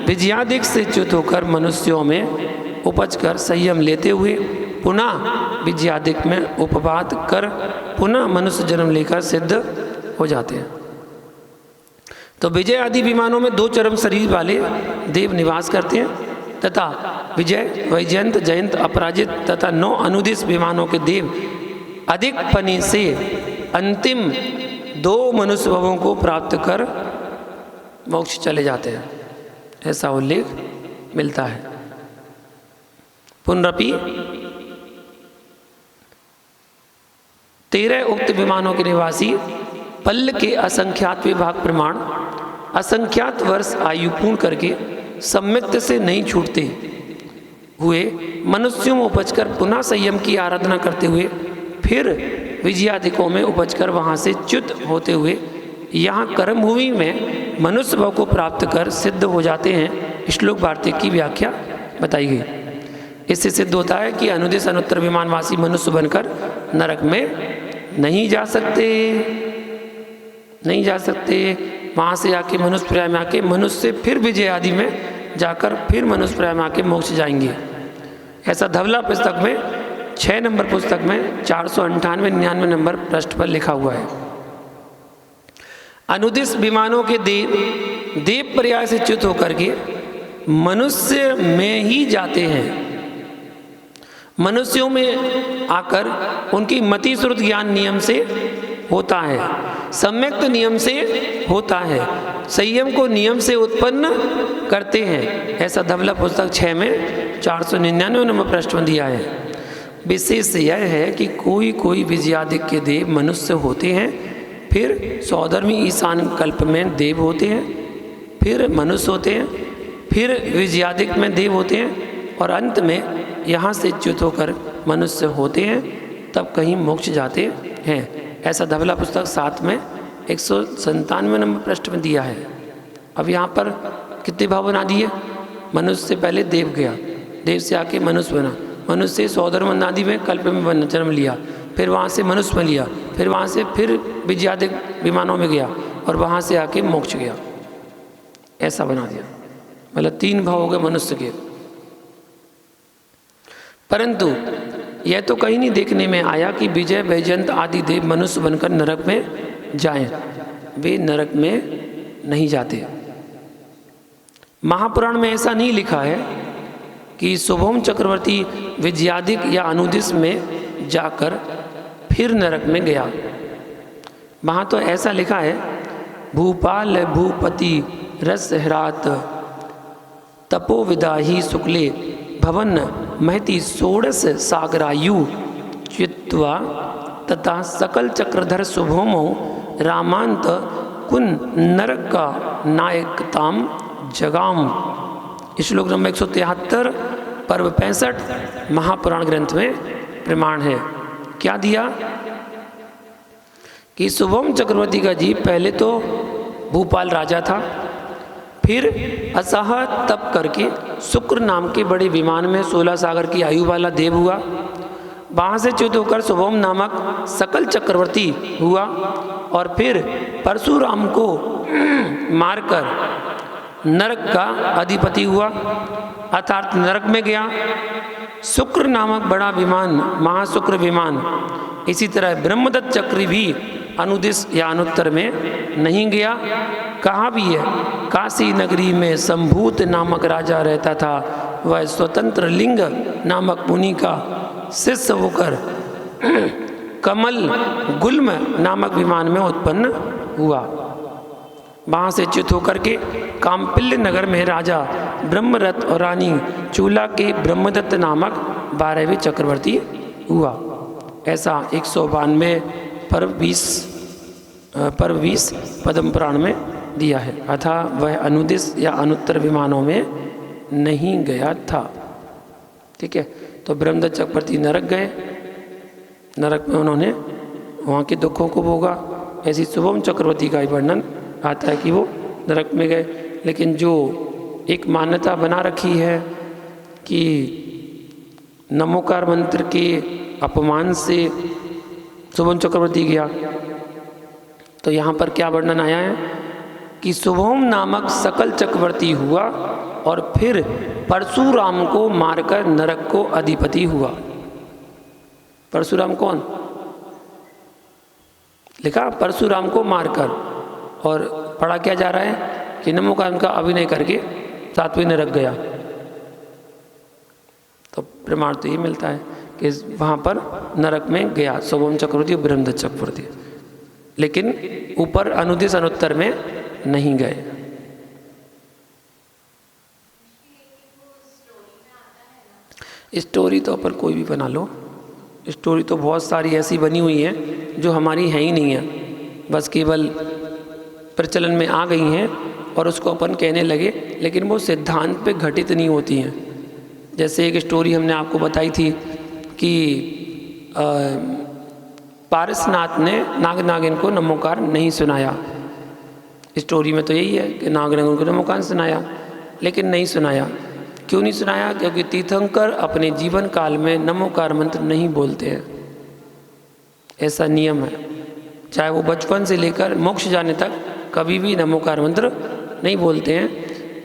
विजयादिक से च्युत होकर मनुष्यों में उपज कर संयम लेते हुए पुनः विजयादिक में उपवाद कर पुनः मनुष्य जन्म लेकर सिद्ध हो जाते हैं। तो विजय आदि विमानों में 2 चरम शरीर वाले देव निवास करते हैं, तथा विजय, वैजयंत, जयंत, अपराजित तथा 9 अनुदिश विमानों के देव अधिक पनी से अंतिम 2 मनुष्य भवों को प्राप्त कर मोक्ष चले जाते हैं, ऐसा उल्लेख मिलता है। पुनरपि 13 उक्त विमानों के निवासी पल्ल के असंख्यात विभाग प्रमाण असंख्यात वर्ष आयु पूर्ण करके सम्यक्त से नहीं छूटते हुए मनुष्यों में उपजकर पुनः संयम की आराधना करते हुए फिर विजयादिकों में उपजकर वहाँ से च्युत होते हुए यहाँ कर्मभूमि में मनुष्य भाव को प्राप्त कर सिद्ध हो जाते हैं। श्लोक वार्तिक की व्याख्या बताई गई। इससे सिद्ध होता है कि अनुदेश अनुत्तर विमानवासी मनुष्य बनकर नरक में नहीं जा सकते। वहाँ से आके मनुष्य पर्याय में आके मनुष्य से फिर विजय आदि में जाकर फिर मनुष्य पर्याय में आके मोक्ष जाएंगे। ऐसा धवला पुस्तक में 6 नंबर पुस्तक में 498-99 नंबर पृष्ठ पर लिखा हुआ है। अनुदिश विमानों के देव पर्याय से च्युत होकर के मनुष्य में ही जाते हैं। मनुष्यों में आकर उनकी मति श्रुत ज्ञान नियम से होता है, सम्यक्त नियम से होता है, संयम को नियम से उत्पन्न करते हैं। ऐसा धवला पुस्तक 6 में 499 नंबर पृष्ठ में दिया है। विशेष यह है कि कोई कोई विजयादिक के देव मनुष्य होते हैं, फिर 100वीं ईशान कल्प में देव होते हैं, फिर मनुष्य होते हैं, फिर विजयादिक में देव होते हैं और अंत में यहाँ से च्युत होकर मनुष्य होते हैं, तब कहीं मोक्ष जाते हैं। ऐसा धवला पुस्तक 7 में 197 नंबर पृष्ठ में दिया है। अब यहाँ पर कितने भाव बना दिए? मनुष्य से पहले देव गया, देव से आके मनुष्य बना, मनुष्य से 100वीं आदि में कल्प में जन्म लिया, फिर वहाँ से मनुष्य में लिया, फिर वहाँ से फिर विजयादिक विमानों में गया और वहाँ से आके मोक्ष गया। ऐसा बना दिया, मतलब 3 भाव हो गए मनुष्य के। परंतु यह तो कहीं नहीं देखने में आया कि विजय वैजयंत आदि देव मनुष्य बनकर नरक में जाएं। वे नरक में नहीं जाते। महापुराण में ऐसा नहीं लिखा है कि शुभम चक्रवर्ती विजयादिक या अनुदिश में जाकर फिर नरक में गया। वहाँ तो ऐसा लिखा है, भूपाल भूपति रसहरात तपोविदाही शुक्ले भवन महति षोडश सागरायु चित्वा तथा सकल चक्रधर शुभोमो रामांत कुन नरक का नायकताम जगाम। श्लोक नंबर 173 पर्व 65 महापुराण ग्रंथ में प्रमाण है। क्या दिया कि शुभम चक्रवर्ती का जी पहले तो भूपाल राजा था, फिर असह तप करके शुक्र नाम के बड़े विमान में 16 सागर की आयु वाला देव हुआ। वहाँ से च्युत होकर शुभम नामक सकल चक्रवर्ती हुआ और फिर परशुराम को मारकर नरक का अधिपति हुआ, अर्थात नरक में गया। शुक्र नामक बड़ा विमान महाशुक्र विमान, इसी तरह ब्रह्मदत्त चक्र भी अनुदिश या अनुत्तर में नहीं गया। कहा भी है, काशी नगरी में संभूत नामक राजा रहता था, वह स्वतंत्र लिंग नामक मुनि का शिष्य होकर कमल गुल्म नामक विमान में उत्पन्न हुआ। वहाँ से च्युत होकर के कामपिल्य नगर में राजा ब्रह्मरथ और रानी चूला के ब्रह्मदत्त नामक 12वें चक्रवर्ती हुआ। ऐसा 192 पर्व 20 पद्म पुराण में दिया है। अतः वह अनुदिश या अनुत्तर विमानों में नहीं गया था। ठीक है, तो ब्रह्मदत्त चक्रवर्ती नरक गए, नरक में उन्होंने वहाँ के दुखों को भोगा। ऐसी शुभम चक्रवर्ती का वर्णन आता है कि वो नरक में गए। लेकिन जो एक मान्यता बना रखी है कि नमोकार मंत्र के अपमान से शुभम चक्रवर्ती गया, तो यहाँ पर क्या वर्णन आया है कि शुभम नामक सकल चक्रवर्ती हुआ और फिर परशुराम को मारकर नरक को अधिपति हुआ। परशुराम कौन? लिखा परशुराम को मारकर, और पढ़ा क्या जा रहा है कि नमोकार का अभिनय करके 7वें नरक गया। तो प्रमाण तो ये मिलता है कि वहाँ पर नरक में गया शुभम चक्रवर्ती और ब्रह्मदत्त चक्रवर्ती, लेकिन ऊपर अनुदिश अनुत्तर में नहीं गए। स्टोरी तो अपन कोई भी बना लो, स्टोरी तो बहुत सारी ऐसी बनी हुई हैं जो हमारी है ही नहीं है, बस केवल प्रचलन में आ गई हैं और उसको अपन कहने लगे, लेकिन वो सिद्धांत पे घटित नहीं होती हैं। जैसे एक स्टोरी हमने आपको बताई थी कि पारसनाथ ने नाग नागिन को नमोकार नहीं सुनाया। स्टोरी में तो यही है कि नाग नागिन को नमोकार सुनाया, लेकिन नहीं सुनाया। क्यों नहीं सुनाया? क्योंकि तीर्थंकर अपने जीवन काल में नमोकार मंत्र नहीं बोलते हैं, ऐसा नियम है। चाहे वो बचपन से लेकर मोक्ष जाने तक कभी भी नमोकार मंत्र नहीं बोलते हैं,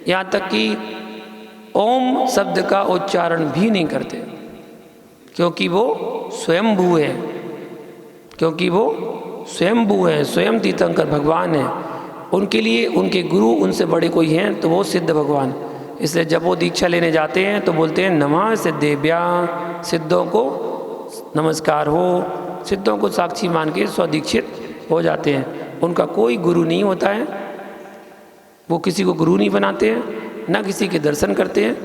यहाँ तक कि ओम शब्द का उच्चारण भी नहीं करते, क्योंकि वो स्वयंभू है, क्योंकि वो स्वयंभू है, स्वयं तीर्थंकर भगवान है। उनके लिए उनके गुरु उनसे बड़े कोई हैं तो वो सिद्ध भगवान। इसलिए जब वो दीक्षा लेने जाते हैं तो बोलते हैं नमः सिद्धेभ्या, सिद्धों को नमस्कार हो, सिद्धों को साक्षी मान के स्वदीक्षित हो जाते हैं। उनका कोई गुरु नहीं होता है, वो किसी को गुरु नहीं बनाते हैं, ना किसी के दर्शन करते हैं,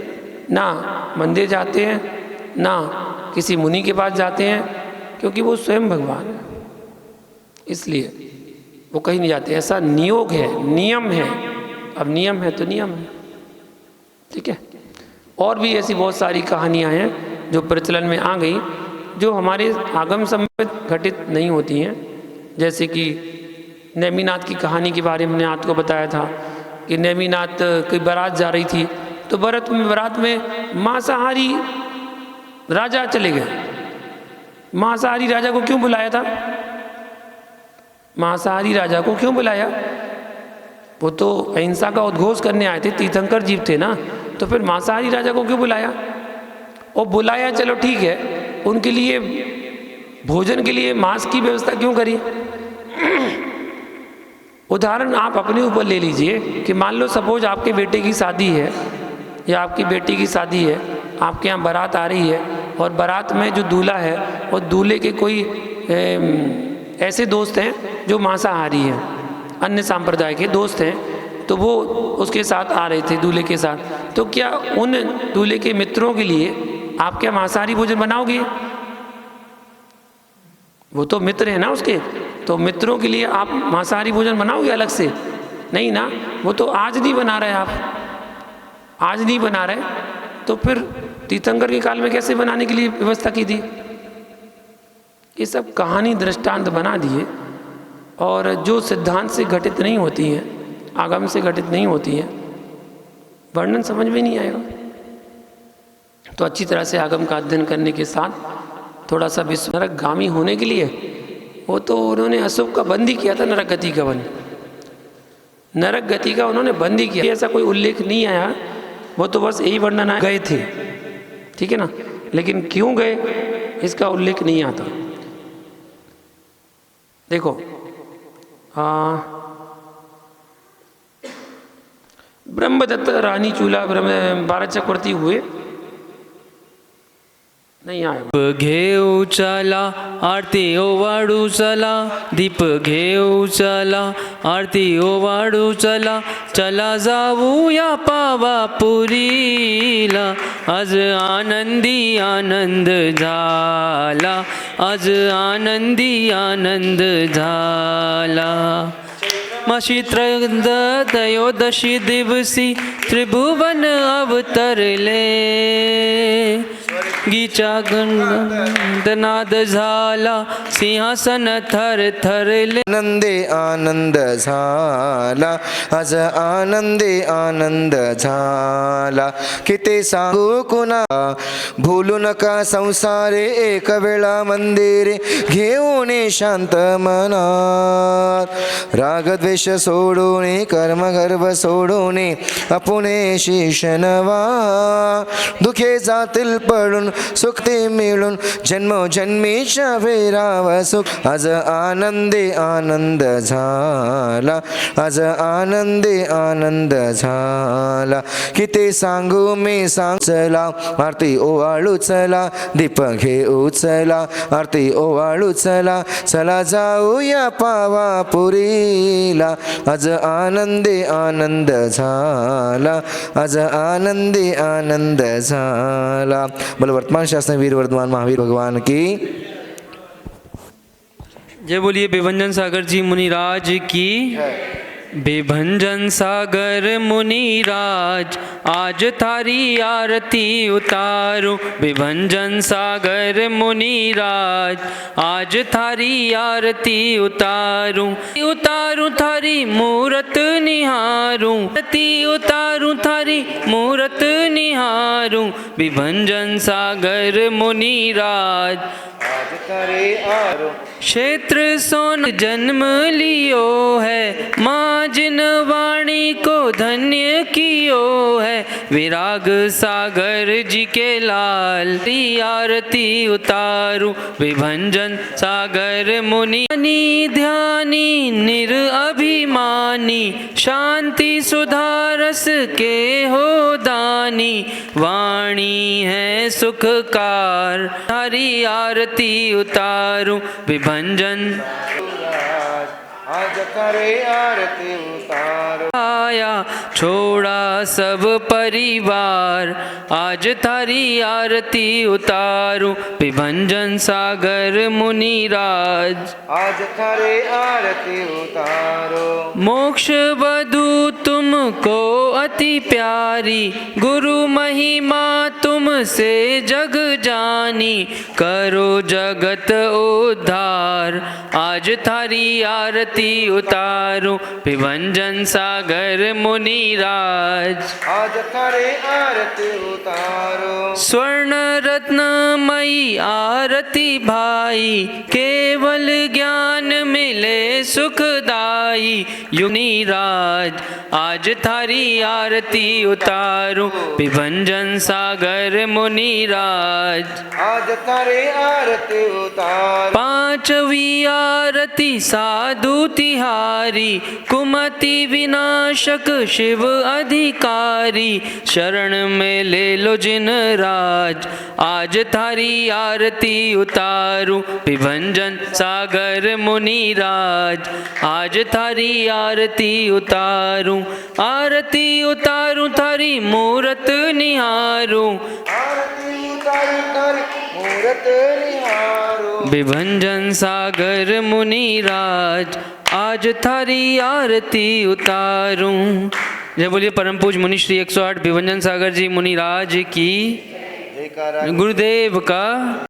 ना मंदिर जाते हैं, ना किसी मुनि के पास जाते हैं, क्योंकि वो स्वयं भगवान है। इसलिए वो कहीं नहीं जाते। ऐसा नियोग है, नियम है। अब नियम है तो नियम है, ठीक है। और भी ऐसी बहुत सारी कहानियाँ हैं जो प्रचलन में आ गई, जो हमारे आगम संबंधित घटित नहीं होती हैं। जैसे कि नेमिनाथ की कहानी के बारे में मैंने आपको बताया था कि नेमिनाथ की बारात जा रही थी, तो बारात में मांसाहारी राजा चले गए। मांसाहारी राजा को क्यों बुलाया था? मांसाहारी राजा को क्यों बुलाया? वो तो अहिंसा का उद्घोष करने आए थे, तीर्थंकर जीव थे ना, तो फिर मांसाहारी राजा को क्यों बुलाया? और बुलाया चलो ठीक है, उनके लिए भोजन के लिए मांस की व्यवस्था क्यों करी? उदाहरण आप अपने ऊपर ले लीजिए कि मान लो सपोज आपके बेटे की शादी है या आपकी बेटी की शादी है, आपके यहाँ बारात आ रही है और बारात में जो दूल्हा है और दूल्हे के कोई ऐसे दोस्त हैं जो मांसाहारी हैं, अन्य संप्रदाय के दोस्त हैं, तो वो उसके साथ आ रहे थे दूल्हे के साथ, तो क्या उन दूल्हे के मित्रों के लिए आप क्या मांसाहारी भोजन बनाओगे? वो तो मित्र है ना उसके, तो मित्रों के लिए आप मांसाहारी भोजन बनाओगे अलग से? नहीं ना, वो तो आज नहीं बना रहे, आप आज नहीं बना रहे, तो फिर तीर्थंकर के काल में कैसे बनाने के लिए व्यवस्था की थी? ये सब कहानी दृष्टांत बना दिए, और जो सिद्धांत से घटित नहीं होती हैं, आगम से घटित नहीं होती हैं, वर्णन समझ में नहीं आएगा। तो अच्छी तरह से आगम का अध्ययन करने के साथ थोड़ा सा विश्व नरकगामी होने के लिए, वो तो उन्होंने अशोक का बंद ही किया था, नरक गति का बंद, नरक गति का उन्होंने बंद ही किया। ऐसा कोई उल्लेख नहीं आया, वो तो बस यही वर्णन गए थे, ठीक है ना, लेकिन क्यों गए इसका उल्लेख नहीं आता। देखो ब्रह्मदत्त रानी चूला बारह चक्रवर्ती हुए, नहीं आया। घेऊ चला आरती ओवाळू चला, दीप घेऊ चला आरती ओवाळू चला, चला जाऊया पावापुरीला, आज आनंदी आनंद झाला, आज आनंदी आनंद झाला। माशी त्रयोदशी दिवसी त्रिभुवन अवतरले, गीचा गंधनाद झाला, सिंहासन थर थरले, आनंदे आनंद झाला, आज आनंदे आनंद झाला। किती सांगू कुणा, भूलू नका संसारे, एक वेळा मंदिरे घेऊन शांत मनात, रागद्वेष सोडून कर्म गर्भ सोडून आपुणे शिशनवा, दुखे जातील पडून सुखते मिळून जन्मोजन्मीच्या फेराव सुख, आज आनंदे आनंद झाला, आज आनंदे आनंद झाला। किती सांगू मी सांग, चला आरती ओवाळू चला, दीप घेऊ चला आरती ओवाळू चला, चला जाऊया पावापुरीला, आज आनंदे आनंद झाला, आज आनंदे आनंद झाला। बोल वर्तमान शासन वीर वर्धमान महावीर भगवान की। जय बोलिए विभंजन सागर जी मुनिराज की। विभंजन सागर मुनिराज आज थारी आरती उतारूं। विभंजन सागर मुनिराज आज थारी आरती उतारूं। उतारूं थारी मूरत निहारूं। आरती उतारूं थारी मूरत निहारूं। विभंजन सागर मुनिराज आज करे आरो क्षेत्र सोन जन्म लियो है। माँ जिन वाणी को धन्य कियो है। विराग सागर जी के लाल आरती उतारूं। विभंजन सागर मुनि ध्यानी निर अभिमानी। शांति सुधारस के हो दानी। वाणी है सुखकार हरि आरती उतारूं। विभंजन आज करे आरती उतारो। आया छोड़ा सब परिवार आज थारी आरती उतारूं। विभंजन सागर मुनिराज आज करे आरती उतारो। मोक्ष बधु तुमको अति प्यारी। गुरु महिमा तुमसे जग जानी। करो जगत उद्धार आज थारी आरती उतारूं। विभंजन सागर मुनिराज आज करे आरती उतारो। स्वर्ण रत्नमयी आरती भाई। केवल ज्ञान मिले सुखदाई। युनिराज आज थारी आरती उतारूं। विभंजन सागर मुनिराज आज करे आरती उतारो। पांचवी आरती साधु तिहारी। कुमति विनाशक शिव अधिकारी। शरण में ले लो जिन राज आज थारी आरती उतारूं। विभंजन सागर मुनिराज आज थारी आरती उतारूं। आरती उतारूं थारी मूरत निहारूं। आरती उतारो थारी मूरत निहारो। विभंजन सागर मुनिराज आज थारी आरती उतारूं। जय बोलिए परम पूज मुनि श्री 108 विभंजन सागर जी मुनिराज की। जयकारा गुरुदेव का।